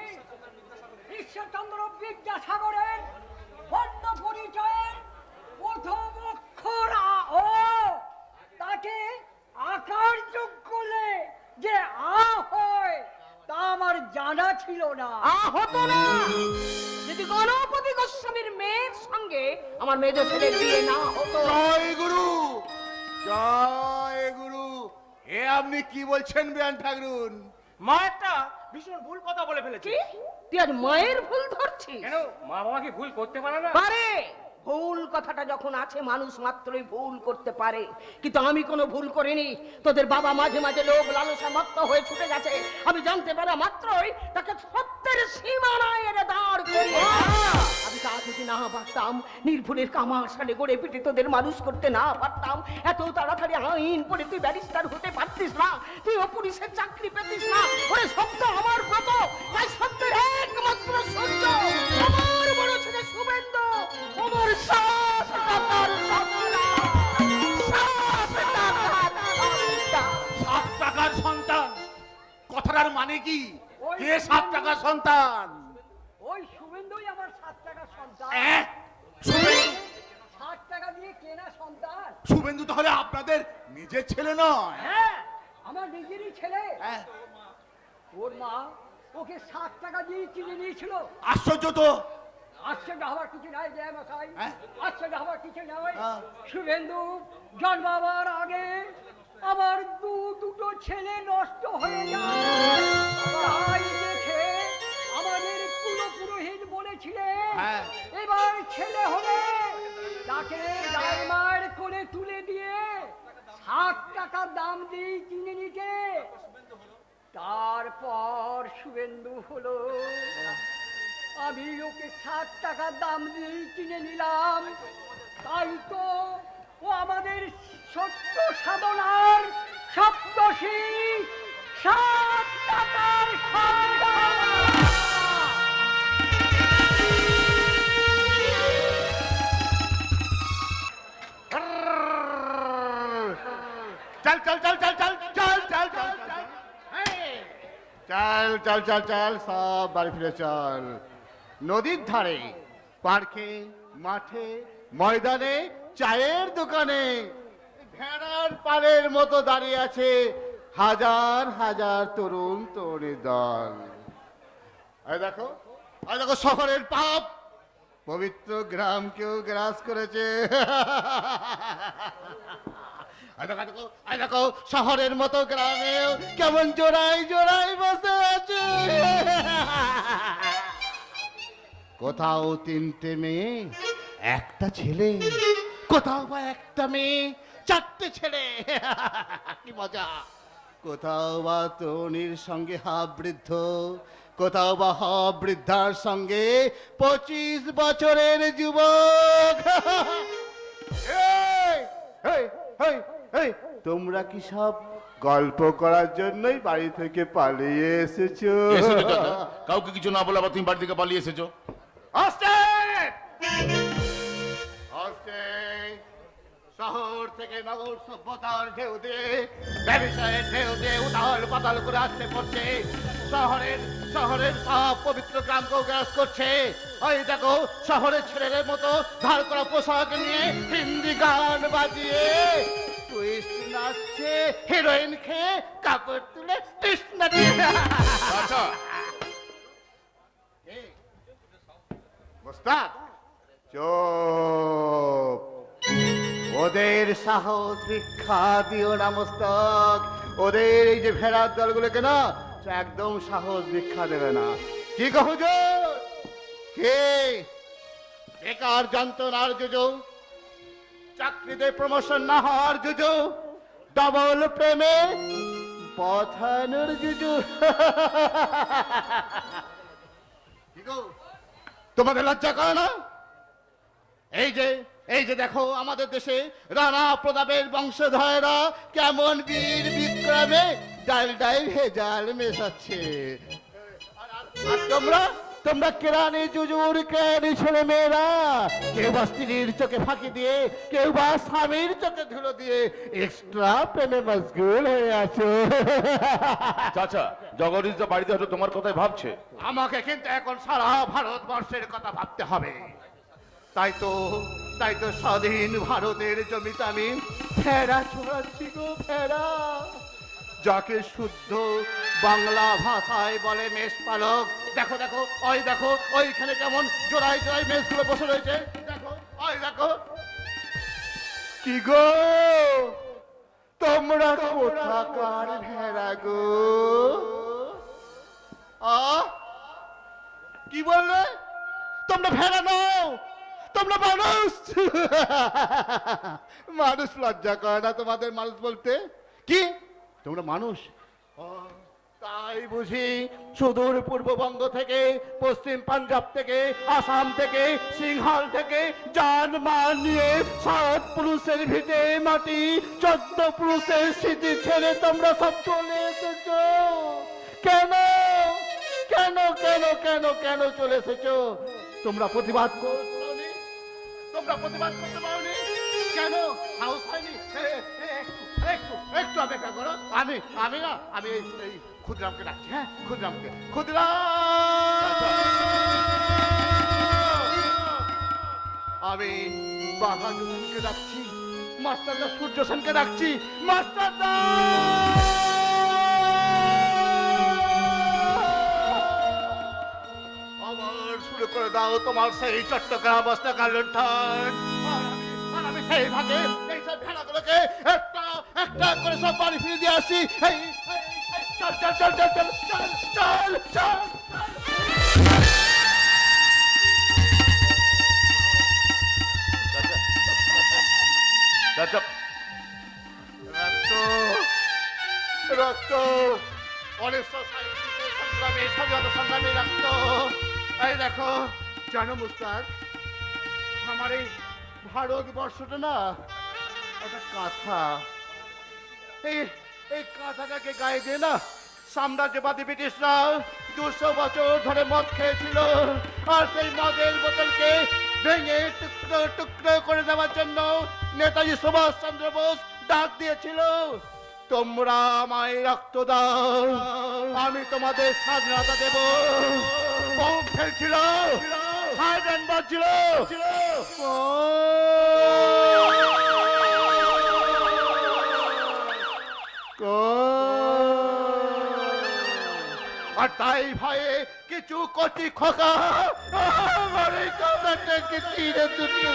ঈশ্বরচন্দ্র বিদ্যাসাগরের বর্ণ পরিচয়ের প্রথম অক্ষর ও তাকে আকার যোগ করলে যে আ হয় তা আমার জানা ছিল না। হতো না যদি গণপতি গোস্বামীর মেয়ের সঙ্গে আমার মেজ ছেলের বিয়ে না হতো। জয় গুরু, জয় গুরু। এ আপনি কি বলছেন বিয়ান ঠাকুরুন? মা একটা ভীষণ ভুল কথা বলে ফেলেছে। কি? তুই আজ মায়ের ভুল ধরছিস? কেন, মা বাবা কি ভুল করতে পারে না? পারে। ভুল কথাটা যখন আছে, মানুষ মাত্রই ভুল করতে পারে, কিন্তু আমি কোনো ভুল করিনি। তোদের বাবা মাঝে মাঝে লোভ লালসা মত্ত হয়ে ছুটে গেছে, আমি জানতে পারা মাত্রই তাকে সত্যের সীমানায় এনে দাঁড় করিয়ে। আমি তা যদি না পারতাম, নির্ভুলের কামাশালে গড়ে পিটে তোদের মানুষ করতে না পারতাম, এত তাড়াতাড়ি আইন পড়ে তুই ব্যারিস্টার হতে পারতিস না, তুইও পুলিশের চাকরি পেতিস না। ওরে সত্য আমার ব্রত, তাই সত্যের একমাত্র সূর্য আমার বড় ছেলে শুভেন্দু, আমার সাত টাকার সন্তান, 7 টাকার সন্তান কথাটার মানে কি? কে 7 টাকার সন্তান? ওই শুভেন্দুই আমার 7 টাকার সন্তান। শুভেন্দু? 7 টাকা দিয়ে কেনা সন্তান। শুভেন্দু তাহলে আপনাদের নিজের ছেলে নয়? হ্যাঁ, আমার নিজেরই ছেলে। হ্যাঁ। ওর মা ওকে 7 টাকা দিয়ে কিনে নিয়েছিল। আশ্চর্য তো। আশ্চর্য হওয়ার কিছু নাই জয় মশাই, হ্যাঁ? আশ্চর্য হওয়ার কিছু নয়। হ্যাঁ। শুভেন্দু জন্মাবার আগে আমার দুটো ছেলে নষ্ট হয়ে যায়। তাই দেখে আমাদের কুলপুরোহিত বলেছিলেন, হ্যাঁ। এবার ছেলে হলে তাকে দাইমার করে তুলে দিয়ে 7 টাকা দাম দিয়ে কিনে নিতে। তারপর শুভেন্দু হলো, আমি ওকে 7 টাকা দাম দিয়ে কিনে নিলাম। তাই তো ও আমাদের সত্য সাধনার সপ্তর্ষি 7 টাকার সন্তান। চল চল চল চল চল চল চল চল চল চল চল চল, সব বাড়ি ফিরে চল। নদীর ধারে, পার্কে, মাঠে, ময়দানে, চায়ের দোকানে ভেড়ার পালের মতো দাঁড়িয়ে আছে হাজার হাজার তরুণ তরুণীর দল। এই দেখো, এই দেখো, শহরের পাপ পবিত্র গ্রামকেও গ্রাস করেছে। এই দেখো, দেখো, এই দেখো, শহরের মতো গ্রামেও কেমন জোড়াই জোড়াই বসে আছে। কোথাও 3টে মেয়ে, একটা ছেলে, কোথাও বা একটা মেয়ে, 4টে ছেলে। কি মজা! কোথাও বা তরুণীর সঙ্গে হাফ বৃদ্ধ, কোথাও বা হাফ বৃদ্ধার সঙ্গে 25 বছরের যুবক। এই, এই, এই, এই, তোমরা কি সব গল্প করার জন্যই বাড়ি থেকে পালিয়ে এসেছো? এসেছো দাদা, কাউকে কিছু না বলে আবার তুমি বাড়ি থেকে পালিয়ে এসেছো। শহর থেকে নগর সভ্যতার ঢেউ দিয়ে, ব্যবসায়ের ঢেউ দিয়ে উতাল পাতাল করে আসতে পড়ছে। শহরের শহরের সব পবিত্র গ্রামকেও গ্রাস করছে। ওই দেখো, শহরের ছেলেদের মতো ধার করা পোশাক নিয়ে হিন্দি গান বাজিয়ে টুইস্ট নাচছে, হিরোইন খেয়ে কাপড় তুলে তৃষ্ণা দিয়ে। আচ্ছা, মোস্তাক, চুপ। ওদের সাহস ভিক্ষা দিও না মোস্তাক। ওদের এই যে ভেড়ার দলগুলোকে না একদম সাহস ভিক্ষা দেবে না। কি গো হুজুর, কি কে বেকার যন্ত্রণার জুজু, চাকরিতে প্রমোশন না হওয়ার জুজু, ডবল প্রেমে পথানোর জুজু। কি গো, তোমাদের লজ্জা করে না? এই যে দেখো আমাদের দেশে রানা প্রতাপের বংশধরেরা কেমন বীর বিক্রমে ডাল ডাল ভেজাল মেশাচ্ছে। আর তোমরা কেরানি জুজুর কেরানি ছেলে মেয়েরা, কেউ বা স্ত্রীর চোখে ফাঁকি দিয়ে, কেউ বা স্বামীর চোখে ধুলো দিয়ে এক্সট্রা প্রেমে মশগুল হয়ে আছো। চাচা, জগদীশ দা বাড়িতে হয়তো তোমার কথাই ভাবছে। আমাকে কিন্তু এখন সারা ভারতবর্ষের কথা ভাবতে হবে। তাই তো স্বাধীন ভারতের জমিতে আমি ফেরা ছড়াচ্ছি গো, ফেরা। যাকে শুদ্ধ বাংলা ভাষায় বলে মেষ পালক। দেখো দেখো, দেখো ওইখানে কেমন জোড়ায় জোড়ায় মেষগুলো বসে রয়েছে। দেখো, দেখো। কি গো, তোমরা কোথাকার ভেড়া গো? কি বললে? তোমরা ভেড়া নও, তোমরা মানুষ। মানুষ লজ্জা করে না তোমাদের মানুষ বলতে? কি তোমরা মানুষ? তাই বুঝি সুদূর পূর্ববঙ্গ থেকে, পশ্চিম পাঞ্জাব থেকে, আসাম থেকে, সিংহল থেকে জান মান নিয়ে 7 পুরুষের ভিটে মাটি, 14 পুরুষের স্মৃতি ছেড়ে তোমরা সব চলে এসেছো। কেন কেন কেন কেন কেন চলে এসেছো? তোমরা প্রতিবাদ করতে পারোনি? কেন হাউস হয়নি? একটু অপেক্ষা করো। আমি এই ক্ষুদিরামকে ডাকছি। হ্যাঁ, ক্ষুদিরাম, আমি বাঘানুকে ডাকছি, মাস্টারদা সূর্য সেনকে ডাকছি। মাস্টারদা, আবার শুরু করে দাও তোমার সেই চট্টগ্রাম বস্তাকার লুণ্ঠন। আর আমি সেই ভাগে এইসব ভেড়াগুলোকে একটা একটা করে সব বাড়ি ফিরে দিয়ে আসি। চল চল চল চল চল চল চল চল। চাচা, রক্ত 1937 সংগ্রামে, স্বাধীনতা সংগ্রামে রক্ত। এই দেখো, জানো মুস্তাক, আমার এই ভারতবর্ষটা না একটা কাঁথা। এই কাঁথাটাকে গায়ে দিয়ে না সাম্রাজ্যবাদী ব্রিটিশরা 200 বছর ধরে মদ খেয়েছিল। আর সেই মদের বোতলকে ভেঙে টুকরো টুকরো করে দেওয়ার জন্য নেতাজি সুভাষ চন্দ্র বোস ডাক দিয়েছিল, তোমরা আমায় রক্ত দাও, আমি তোমাদের স্বাধীনতা দেব। বোম ফেলছিল, সাইরেন বাজছিল, আর তাই ভয়ে কিছু কচি খোকা আমার এই কথাটাকে চিরে দুটো।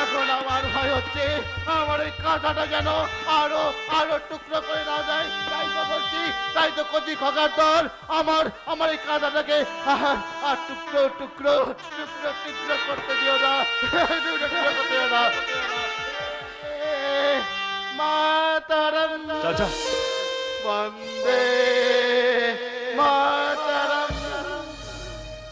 এখন আমার ভয় হচ্ছে আমার এই কাঁথাটা যেন আরো আরো টুকরো করে না যায়। তাই তো বলছি, তাই তো কচি খোকার দল আমার এই কাঁথাটাকে আর টুকরো টুকরো টুকরো টুকরো করতে দিও না, টুকরো করতে দিও না। মাতারাম চাচা, বন্দে মাতারাম।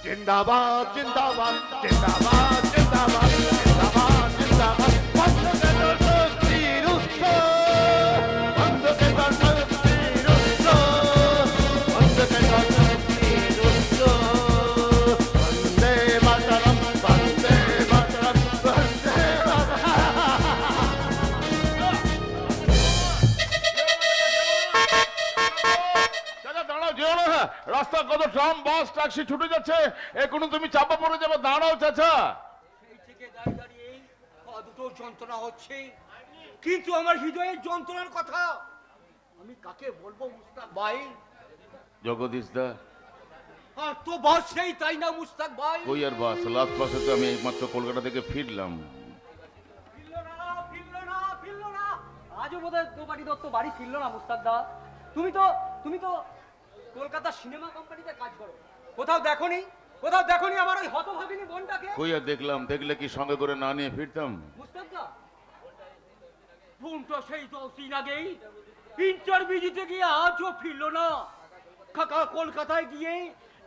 জিন্দাবাদ জিন্দাবাদ জিন্দাবাদ জিন্দাবাদ জিন্দাবাদ জিন্দাবাদ। বন্ধ কেন শক্তির উৎসব, বন্ধ কেন শক্তির উৎসব, বন্ধ কেন শক্তির উৎসব। বন্দে মাতারাম, বন্দে মাতারাম, বন্দে মাতারাম। চাচা দাঁড়াও, যেও না। রাস্তা কত ট্রাম, বাস, ট্যাক্সি ছুটে যাচ্ছে, এখনো তুমি চাপা পড়ে যাবে। দাঁড়াও চাচা। সেই থেকে দাঁড়িয়ে পা দুটো যন্ত্রণা হচ্ছে, কিন্তু আমার হৃদয়ের যন্ত্রণার কথা আমি কাকে বলবো মুস্তাক ভাই? জগদীশ দা, আর তো বাস নেই তাই না মুস্তাক ভাই? কই আর বাস? লাস্ট বাসে তো আমি একমাত্র কলকাতা থেকে ফিরলাম। ফিরলো না। আজও বোধহয় দোপাটি দত্ত বাড়ি ফিরলো না মুস্তাক দা। তুমি তো কলকাতা সিনেমা কোম্পানিতে কাজ করো। কোথাও দেখোনি আমার ওই হতভাগিনী বোনটাকে? কই আর দেখলাম, দেখলে কি সঙ্গে করে না নিয়ে ফিরতাম? মুস্তাফা বোনটা সেই 10 দিন আগেই ইন্টারভিউ দিতে গিয়ে আজও ফিরলো না। কাকা কলকাতায় গিয়ে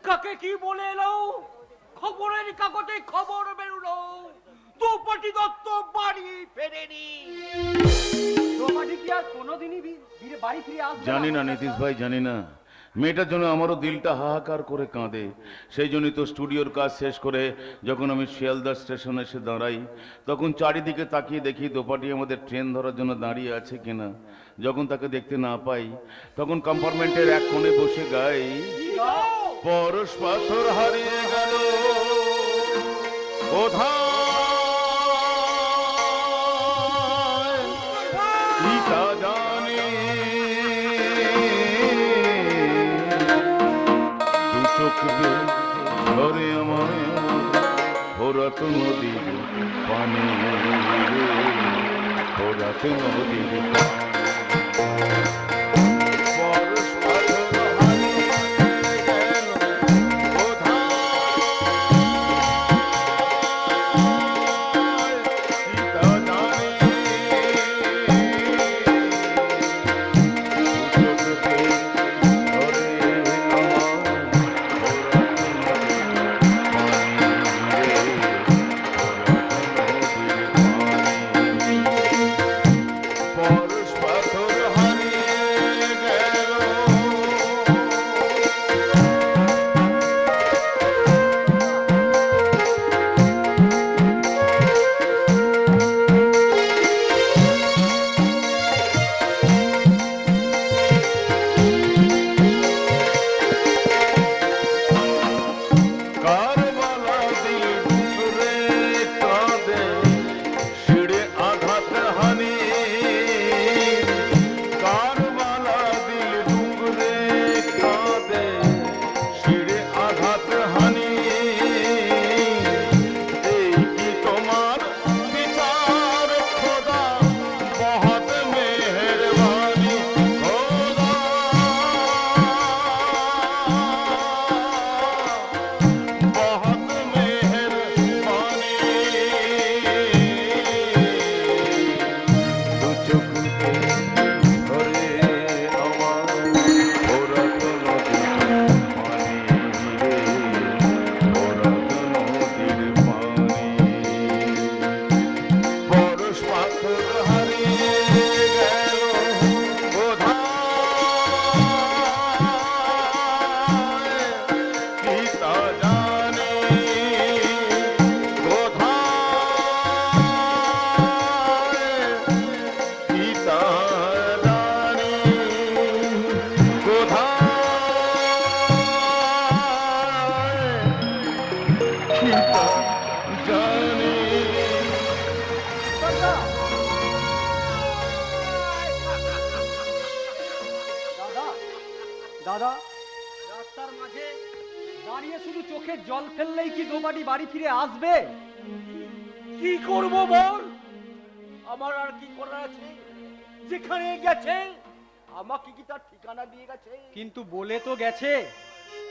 কাকে কি বলে এলো, খবরের কাগজে খবর বেরোলো দ্রৌপদী দত্ত বাড়ি ফেরেনি। দ্রৌপদী কি আর কোনোদিনই বাড়ি ফিরে আসবে? জানি না নীতিশ ভাই, জানি না। মেয়েটার জন্য আমারও দিলটা হাহাকার করে কাঁদে। সেই জন্যই তো স্টুডিওর কাজ শেষ করে যখন আমি শিয়ালদা স্টেশনে এসে দাঁড়াই, তখন চারিদিকে তাকিয়ে দেখি দোপাটি আমাদের ট্রেন ধরার জন্য দাঁড়িয়ে আছে কিনা। যখন তাকে দেখতে না পাই, তখন কম্পার্টমেন্টের এক কোণে বসে গাই, পরশ পাথর হারিয়ে গেল কোথায় পিতা জানে, দু চোখ বেয়ে ঝরে আমার ভোরাত নদীর পানি, ভোরাত নদীর পানি। পরশ পাথর হারিয়ে গেল কোথায় পিতা জানে, দু চোখ বেয়ে ঝরে আমার ভোরাত পরশ পাথর হারিয়ে গেল। কারবালা দিল ডুবরে কাঁদে শিড়ে আঘাত হানি, কারবালা দিল ডুবরে কাঁদে শিড়ে আঘাত হানি। এই কি তোমার বিচার খোদা, বহুত মেহেরবানি খোদা, बहुत मेहरबानी। दु चोख के धरे আমার ভোরাত নদীর পানি রে, ভোরাত নদীর পানি। পরশ পাথর হারিয়ে গেল কোথায় পিতা জানে, কোথায় পিতা জানে, কোথায় পিতা জানে। দাদা দাদা রাস্তার মাঝে দাঁড়িয়ে শুধু চোখে জল ফেললেই কি দোবাটি বাড়ি ফিরে আসবে? কি করব বল, আমার আর কি করার আছে? যেখানে গেছে আমাকে কি তার ঠিকানা দিয়ে গেছে? কিন্তু বলে তো গেছে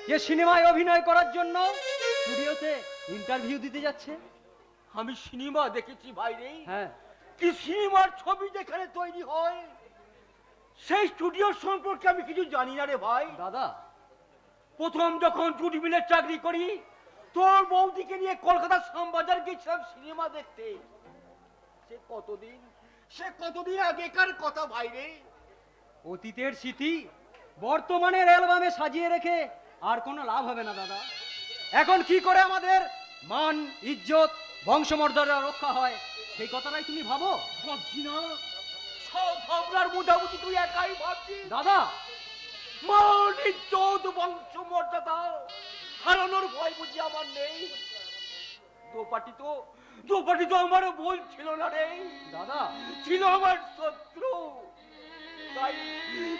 যে সিনেমায় অভিনয় করার জন্য স্টুডিওতে ইন্টারভিউ দিতে যাচ্ছে। আমি সিনেমা দেখেছি ভাইরে, হ্যাঁ, কি সিনেমার ছবি যেখানে তৈরি হয় সেই স্টুডিওর সম্পর্কে আমি কিছু জানি না রে ভাই। দাদা প্রথম যখন জুটি মিলের চাকরি করি, তোর বৌদিকে নিয়ে কলকাতার শ্যামবাজার গেছিলাম সিনেমা দেখতে। সে কতদিন আগেকার কথা ভাইরে। অতীতের স্মৃতি বর্তমানের অ্যালবামে সাজিয়ে রেখে আর কোনো লাভ হবে না দাদা। এখন কি করে আমাদের মান ইজ্জত বংশমর্যাদা রক্ষা হয় সেই কথাটাই তুমি ভাবো। ভাবছি না, সব ভাবনার মোটামুটি তুই একাই ভাবছিস দাদা। মান ইজ্জত বংশমর্যাদা হারানোর ভয় বুঝি আমার নেই। দোপাটি তো আমার ভুল ছিল না রে দাদা, ছিল আমার শত্রু।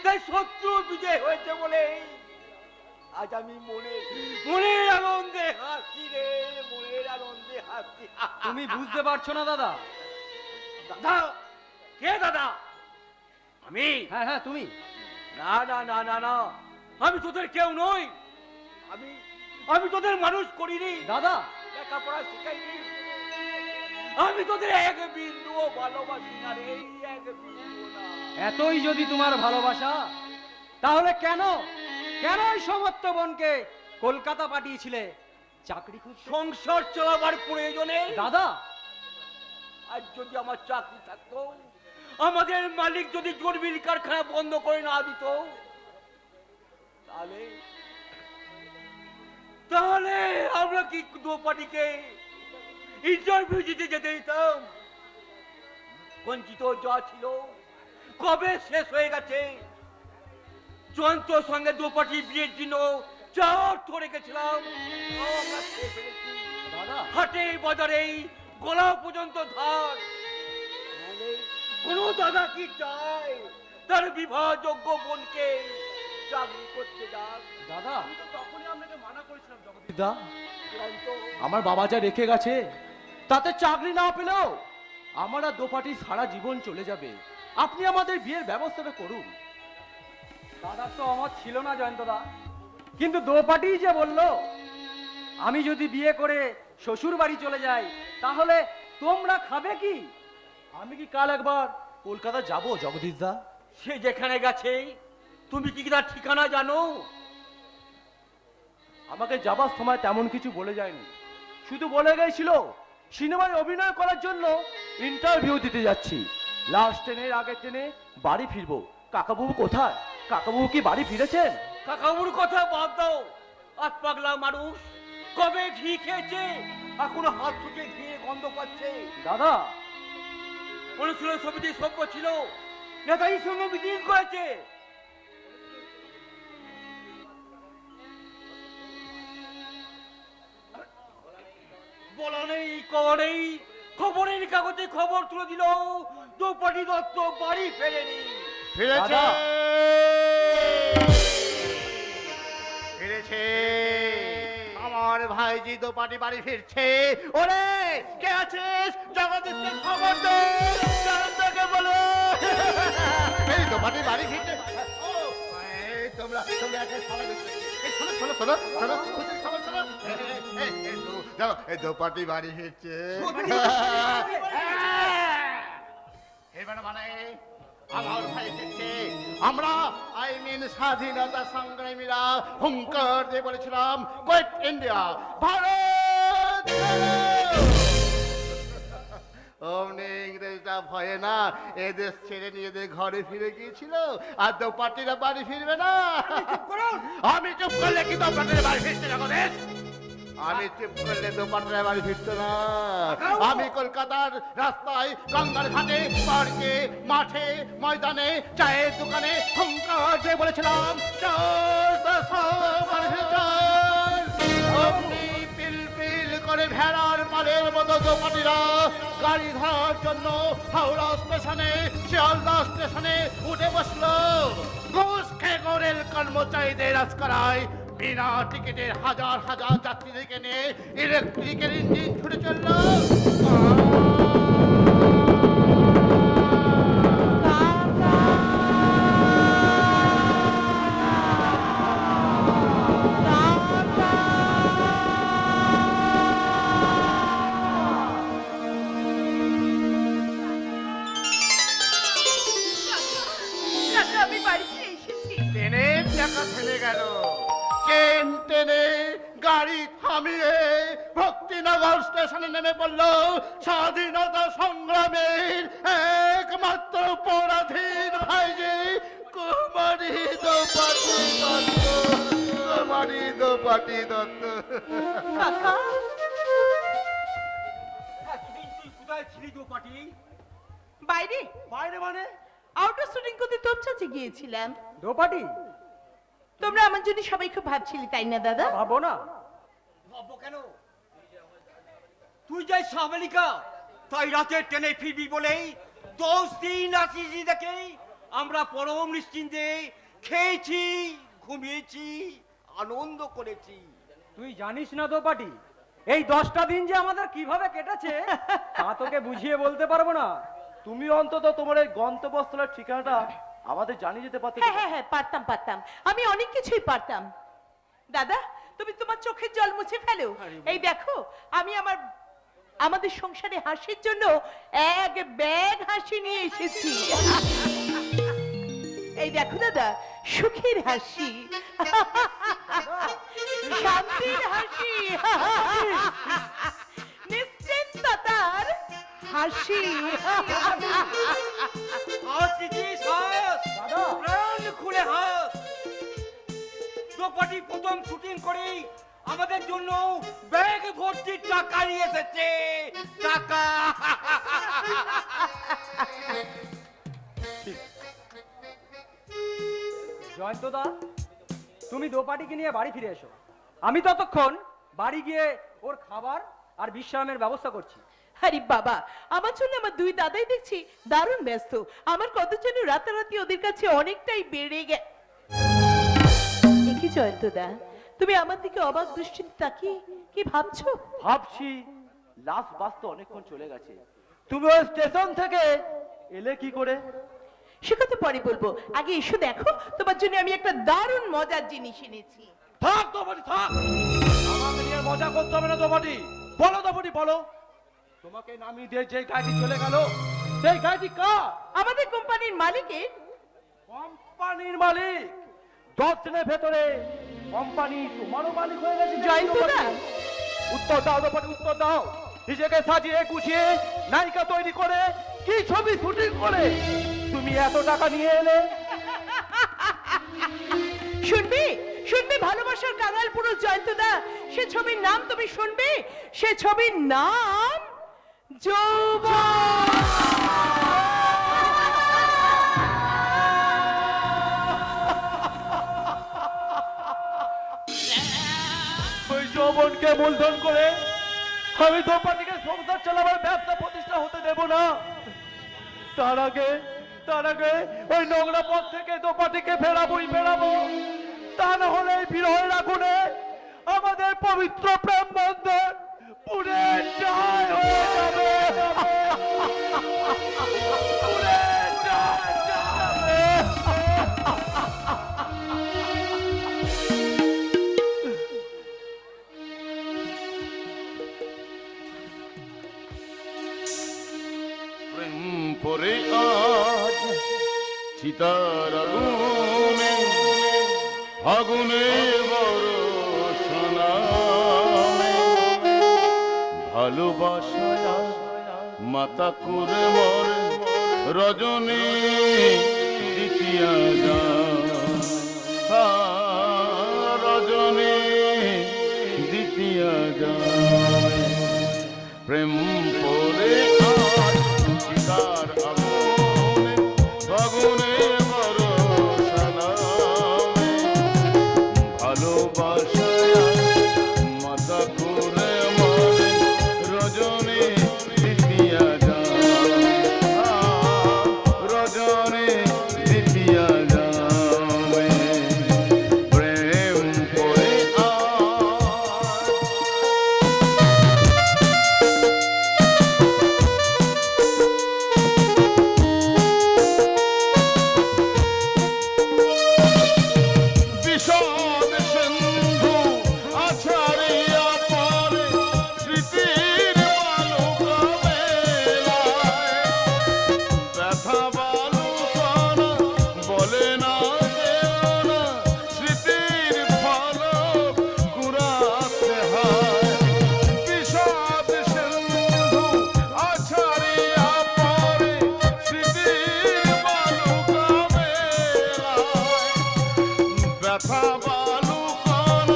তাই শত্রু বিজয় হয়েছে বলে আজ আমি মনের আনন্দে হাসি রে, মনের আনন্দে হাসি। তুমি বুঝতে পারছো না দাদা। দাদা কে দাদা? আমি? হ্যাঁ হ্যাঁ তুমি। না না না না না, আমি তোদের কেউ নই। আমি আমি তোদের মানুষ করিনি, দাদা লেখাপড়া শিখাইনি। আমি তোদের এক বিন্দুও ভালোবাসি না রে, এক বিন্দুও না। এতই যদি তোমার ভালোবাসা, তাহলে কেন কেন এই সমস্ত বোনকে কলকাতা পাঠিয়েছিলে চাকরি খুঁজতে? সংসার চালাবার প্রয়োজনে দাদা আজ যদি আমার চাকরি থাকতো, আমাদের মালিক যদি জরবির কারখানা বন্ধ করে না দিত, তাহলে তাহলে আমরা কি দোপাটিকে ইন্টারভিউ দিতে যেতে দিতাম? বঞ্চিত যা ছিল কবে শেষ হয়ে গেছে। যন্ত্র সঙ্গে দোপাটি বিয়ের জন্য যা অর্থ রেখেছিলাম তাও আমরা খেয়ে ফেলেছি। দাদা হাটে বাজারে গলা পর্যন্ত ধার। নাহলে কোনো দাদা কি চায় তার বিবাহযোগ্য বোনকে চাকরি করতে যাক? দাদা তখনই আপনাকে মানা করেছিলাম জগদীশ দিদা, দা। আমার বাবা যা রেখে গেছে তাতে চাকরি না পেলেও আমার আর দোপাটি সারা জীবন চলে যাবে। আপনি আমাদের বিয়ের ব্যবস্থাটা করুন। দাদা তো আমার ছিল না জয়ন্তদা, কিন্তু দোপাটি যে বলল আমি যদি বিয়ে করে শ্বশুর বাড়ি চলে যাই তাহলে তোমরা খাবে কি? আমি কি কাল একবার কলকাতা যাব জগদীশ দা? সে যেখানে গেছে তুমি কি তার ঠিকানা জানো? আমাকে যাবার সময় তেমন কিছু বলে যায়নি, শুধু বলে গেছিল সিনেমায় অভিনয় করার জন্য ইন্টারভিউ দিতে যাচ্ছি, লাস্ট ট্রেনের আগের ট্রেনে বাড়ি ফিরবো। কাকাবাবু কোথায়? কাকাবাবু কি বাড়ি ফিরেছেন? কাকাবুর কথা বাদ দাও। আজ পাগলা মানুষ কবে ঘি খেয়েছে, এখনো হাত থেকে ঘিয়ে গন্ধ পাচ্ছে। দাদা অনুশীলন সমিতি সভ্য ছিল, নেতাজির সঙ্গে মিটিং করেছে। বলা নেই কওয়া নেই, খবরের কাগজে খবর তুলে দিল দ্রৌপদী দত্ত বাড়ি ফেরেনি। ফিরেছে দাদা। ফিরেছে আমার ভাইজি দোপাটি বাড়ি ফিরছে। ওরে কে আছিস? জগদীশকে খবর দে, জগদীশকে বলো এই দোপাটি বাড়ি ফিরছে। ও এই তোমরা একে সারা দিচ্ছ। এই শোনো শোনো শোনো শোনো খুশির খবর শোনো। যাও এই দোপাটি বাড়ি ফিরছে। এবার মানে আমার ভাই ফিরছে। আমরা স্বাধীনতা সংগ্রামীরা হুঙ্কার দিয়ে বলেছিলাম কোয়েট ইন্ডিয়া, ভারত অমনি ইংরেজরা ভয়ে না এদেশ ছেড়ে নিজেদের ঘরে ফিরে গিয়েছিল, আর দোপাটিরা বাড়ি ফিরবে না। আমি চুপ করলে কি দোপাটিরা বাড়ি ফিরছে জগদীশ? আমি চুপ করলে দোপাটিরা বাড়ি ফিরতো না। আমি কলকাতার রাস্তায়, গঙ্গার ঘাটে, পার্কে, মাঠে, ময়দানে, চায়ের দোকানে হুঙ্কার দিয়ে বলেছিলাম চল অমনি পিল পিল করে ভেড়ার পালের মতো দোপাটিরা গাড়ি ধরার জন্য হাওড়া স্টেশনে, শিয়ালদা স্টেশনে উঠে বসলো। ঘুষ খেয়ে রেল কর্মচারীদের আজকারায় বিনা টিকিটের হাজার হাজার যাত্রীদেরকে নিয়ে ইলেকট্রিকের ইঞ্জিন ছুটে চললো। আমি বাড়িতে এসেছি। ট্রেনের চাকা থেমে গেল। ট্রেন টেনে গাড়ি থামিয়ে ভক্তিনগর স্টেশনে নেমে পড়ল স্বাধীনতা সংগ্রামের একমাত্র পরাধীন ভাইজি কুমারী দোপাটি দত্ত। কুমারী দোপাটি দত্ত। কাকা এতদিন তুই কোথায় ছিলি দোপাটি? বাইরে বাইরে মানে? আউটডোর শুটিং করতে তোপচাচে গিয়েছিলাম। দোপাটি তোমরা আমার জন্য সবাই খুব ভাবছিলে তাই না দাদা? ভাবো না। ভাববো কেন? তুই যাই আমেরিকা, তাই রাতে ট্রেনে ফিরবি বলেই 10 দিন আসিস দেখে আমরা পরম নিশ্চিন্তে খেয়েছি, ঘুমিয়েছি, আনন্দ করেছি। তুই জানিস না দোপাটি এই 10টা দিন যে আমাদের কিভাবে কেটেছে তা তোকে বুঝিয়ে বলতে পারবো না। তুমি অন্তত তোমার এই গন্তব্যস্থলের ঠিকানাটা আমাদের জানিয়ে যেতে পারতে। হ্যাঁ হ্যাঁ হ্যাঁ, পারতাম পারতাম, আমি অনেক কিছুই পারতাম। দাদা, তুমি তোমার চোখের জল মুছে ফেলো। এই দেখো, আমি আমাদের সংসারে হাসির জন্য এক ব্যাগ হাসি নিয়ে এসেছি। এই দেখো দাদা, সুখের হাসি, শান্তির হাসি, নিশ্চিন্ততার হাসি। হাস দিদিস, হাস। দাদা। প্রাণ খুলে হাস। দ্রৌপদী প্রথম শুটিং করেই আমাদের জন্য ব্যাগ ভর্তি টাকা নিয়ে এসেছে। টাকা। জয়ন্তদা, তুমি দোপাটিকে নিয়ে বাড়ি ফিরে এসো। আমি ততক্ষণ বাড়ি গিয়ে ওর খাবার আর বিশ্রামের ব্যবস্থা করছি। আরে বাবা, আমার জন্য আমার দুই দাদাই দেখছি দারুণ ব্যস্ত। আমার কত যেন রাতারাতি ওদের কাছে অনেকটাই বেড়ে গে। কি জয়ন্তদা, তুমি আমার দিকে অবাক দৃষ্টিতে তাকিয়ে কি ভাবছো? ভাবছি লাশ বাস তো অনেকক্ষণ চলে গেছে, তুমি ওই স্টেশন থেকে এলে কি করে? সে কথা পরে বলবো, আগে এসো দেখো, তোমার জন্য আমি একটা দারুণ মজার জিনিস এনেছি। থাক দোপাটি, থাক। আমাকে নিয়ে মজা করতে হবে না দোপাটি। বলো দোপাটি, বলো। তোমাকে নামিয়ে দিয়ে যে গাড়ি চলে গেল, সেই গাড়ি কার? আমাদের কোম্পানির মালিকের। কোম্পানির মালিক? 10 দিনের ভেতরে কোম্পানি তোমারও মালিক হয়ে গেছে। জয়ন্তদা, উত্তর দাও দোপাটি, উত্তর দাও। নিজেকে সাজিয়ে গুছিয়ে নায়িকা তৈরি করে কি ছবি শুটিং করে তুমি এত টাকা নিয়ে এলে? শুনবে শুনবে ভালোবাসার কাঙাল পুরুষ জয়ন্তদা, সে ছবির নাম তুমি শুনবে, সে ছবির নাম যৌবন। ওই যৌবনকে মূলধন করে আমি দোপাটিকে সংসার চালাবার ব্যবসা প্রতিষ্ঠা হতে দেব না। তার আগে ওই নোংরা পথ থেকে দোপাটিকে ফেরাবো। তা না হলে এই বিরহের আগুনে আমাদের পবিত্র প্রেম বন্ধন পুড়ে ছাই হয়ে যাবে। পুড়ে ছাই যাবে। প্রেম পরে আজ চিতার আগুনে আগুনে বরসানা ভালোবাসায় মাতা করে মরে রজনী দ্বিতীয় রজনী দ্বিতীয় প্রেম পরে আজ চিতার আগুনে আগুনে বরসানা ভালোবাসায় মাতা করে মরে রজনী দ্বিতীয় রজনী দ্বিতীয় প্রেম পরে বিষাদ সিন্ধু আছাড়িয়া পড়ে স্মৃতির বালুকা বেলায় ব্যথা বালুকানা বলে না যেও না স্মৃতির ফলক কুড়াতে হয় বিষাদ সিন্ধু আছাড়িয়া পড়ে স্মৃতির বালুকা বেলায় ব্যথা বালুকণ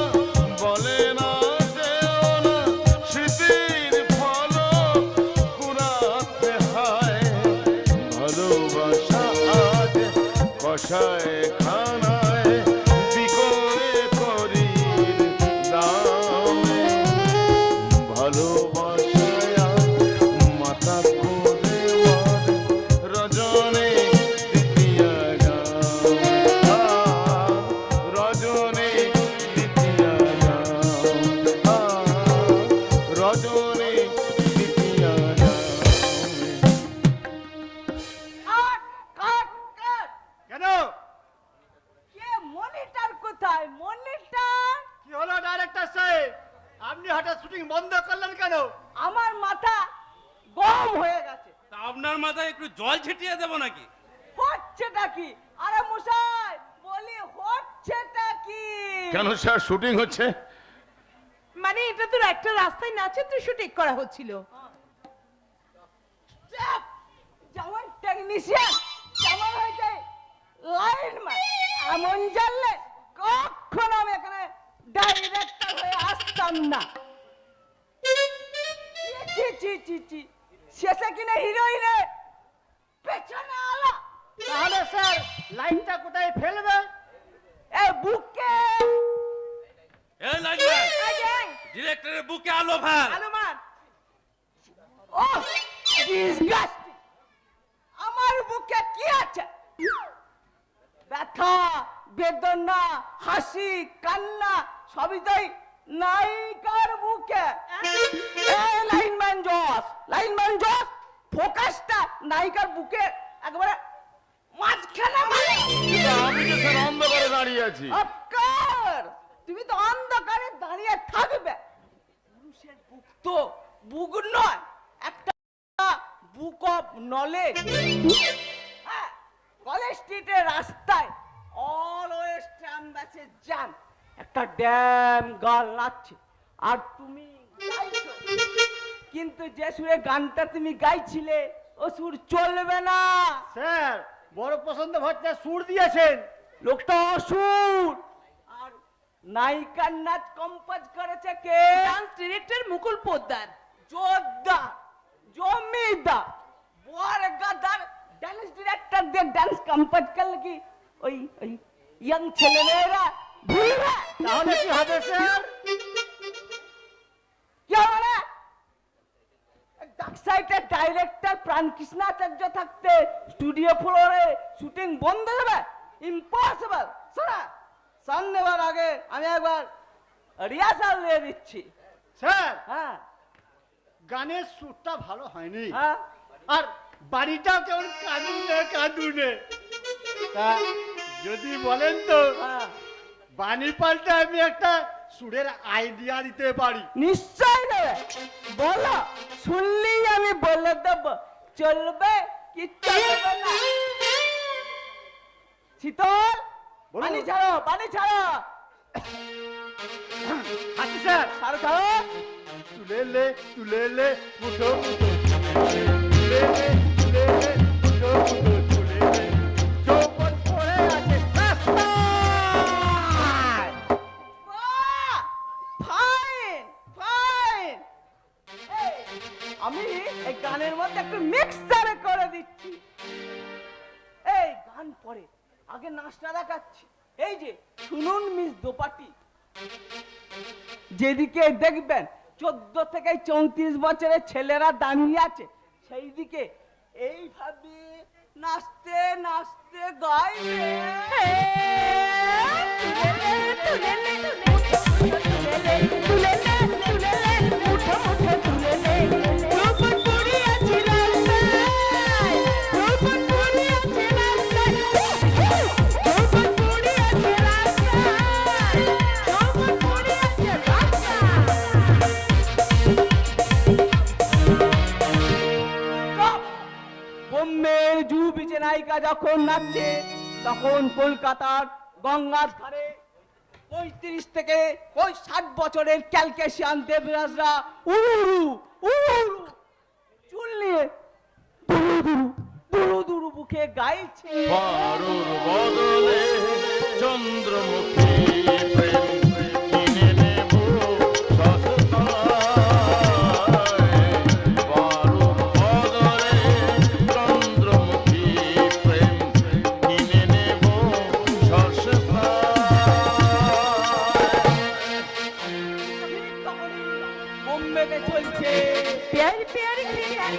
বলে না যেও না স্মৃতির ফলক কুড়াতে হয় ভালোবাসা আজ কষায় খানায় বিকরে করির দামে ভালোবাসায় মাথা করে মারে রজনী দ্বিতীয় রজনী দ্বিতীয় রজনী দ্বিতীয় কাট কাট কাট। কেন পারলেন কেন? আমার মাথা গরম হয়ে গেছে। তা আপনার মাথায় একটু জল ছিটিয়ে দেবো নাকি? হচ্ছেটা কি? আরে মশাই বলি হচ্ছেটা কি? কেন স্যার শুটিং হচ্ছে? মানে এটা তো একটা রাস্তায় নাচের শুটিং করা হচ্ছিল। চাপ! যেমন টেকনিশিয়ান যেমন হয়েছে লাইনম্যান, এমন জানলে কখনো আমি এখানে ডাইরেক্টর হয়ে আসতাম না। চি চি চি চি, শেষে কিনা হিরোইনে পেছনে আলো। তাহলে স্যার লাইনটা কোথায় ফেলবে? এ বুকে এই লাইনম্যান, এই যে, ডিরেক্টরের বুকে আলো ফেল। হনুমান। ও ডিসগাস্টিং! আমার বুকে কি আছে? ব্যথা, বেদনা, হাসি, কান্না সবই তাই নায়িকার বুকে। এই লাইনম্যান জস, ফোকাসটা নায়িকার বুকে একেবারে মাঝখানে মানে। আমি তো স্যার অন্ধকারে দাঁড়িয়ে আছি। অফকোর্স তুমি তো অন্ধকারে দাঁড়িয়ে থাকবে। পুরুষের বুক তো বুক নয়, একটা বুক অফ নলেজ। হ্যাঁ, কলেজ স্ট্রিটের রাস্তায় অলওয়েজ ট্রাম বাসে যান, একটা ড্যাম গান নাচছে আর তুমি গাইছো। কিন্তু যে সুরে গানটা তুমি গাইছিলে ও সুর চলবে না। স্যার বড় পছন্দ হচ্ছে সুর দিয়েছেন। লোকটা অসুর। আর নায়িকার নাচ কম্পোজ করেছে কে? ডান্স ডিরেক্টর মুকুল পোদ্দার। জোরদার, জমিদার, বরগাদার ডান্স ডিরেক্টর দিয়ে ডান্স কম্পোজ করলে কি ওই ওই ইয়াং ছেলেমেয়েরা ভুলবে? তাহলে কি হবে স্যার? কি হবে না? ডাকসাইটের ডাইরেক্টর প্রাণকৃষ্ণাচার্য থাকতে স্টুডিও ফ্লোরে শুটিং বন্ধ দেবে? ইম্পসিবল। শোনা, সান নেবার আগে আমি একবার রিহার্সাল নিয়ে দিচ্ছি। স্যার হ্যাঁ গানের সুরটা ভালো হয়নি, হ্যাঁ, আর বাড়িটাও কেমন কাঁদুনে। তা যদি বলেন তো হ্যাঁ, বাণী পাল্টে আমি একটা সুরের আইডিয়া দিতে পারি। নিশ্চয় দেবে। বলো, শুনলেই আমি বলে দেব। চলবে কি চলবে না? শীতল, বলুন। পানি ছাড়ো, পানি ছাড়ো, আচ্ছা স্যার, ছাড়ো। তুলে মুঠো মুঠো তুলে মুঠো মুঠো তুলে যৌবন পড়ে আছে রাস্তায়। বাহ! Fine, fine. এই, আমি এই গানের মধ্যে একটু মিক্সচার করে দিচ্ছি। এই গান পরে আগে নাচটা দেখাচ্ছি। এই যে শুনুন মিস দোপাটি, যেদিকে দেখবেন 14 থেকে 34 বছরের ছেলেরা দাঁড়িয়ে আছে, সেই দিকে এইভাবে নাচতে নাচতে গাইবে। বোম্বের জুহু বিচে নায়িকা যখন নাচছে, তখন কলকাতার গঙ্গার ধারে 35 থেকে 60 বছরের ক্যালকেশিয়ান দেবরাজরা উড়ু উড়ু চুল নিয়ে দুরু দুরু বুকে গাইছে। পারুর বদলে চন্দ্রমুখী প্রেম কিনে নেব সস্তায়। পারুর বদলে চন্দ্রমুখী প্রেম কিনে নেব সস্তায়। বোম্বেতে চলছে प्यारी प्यारी प्यारी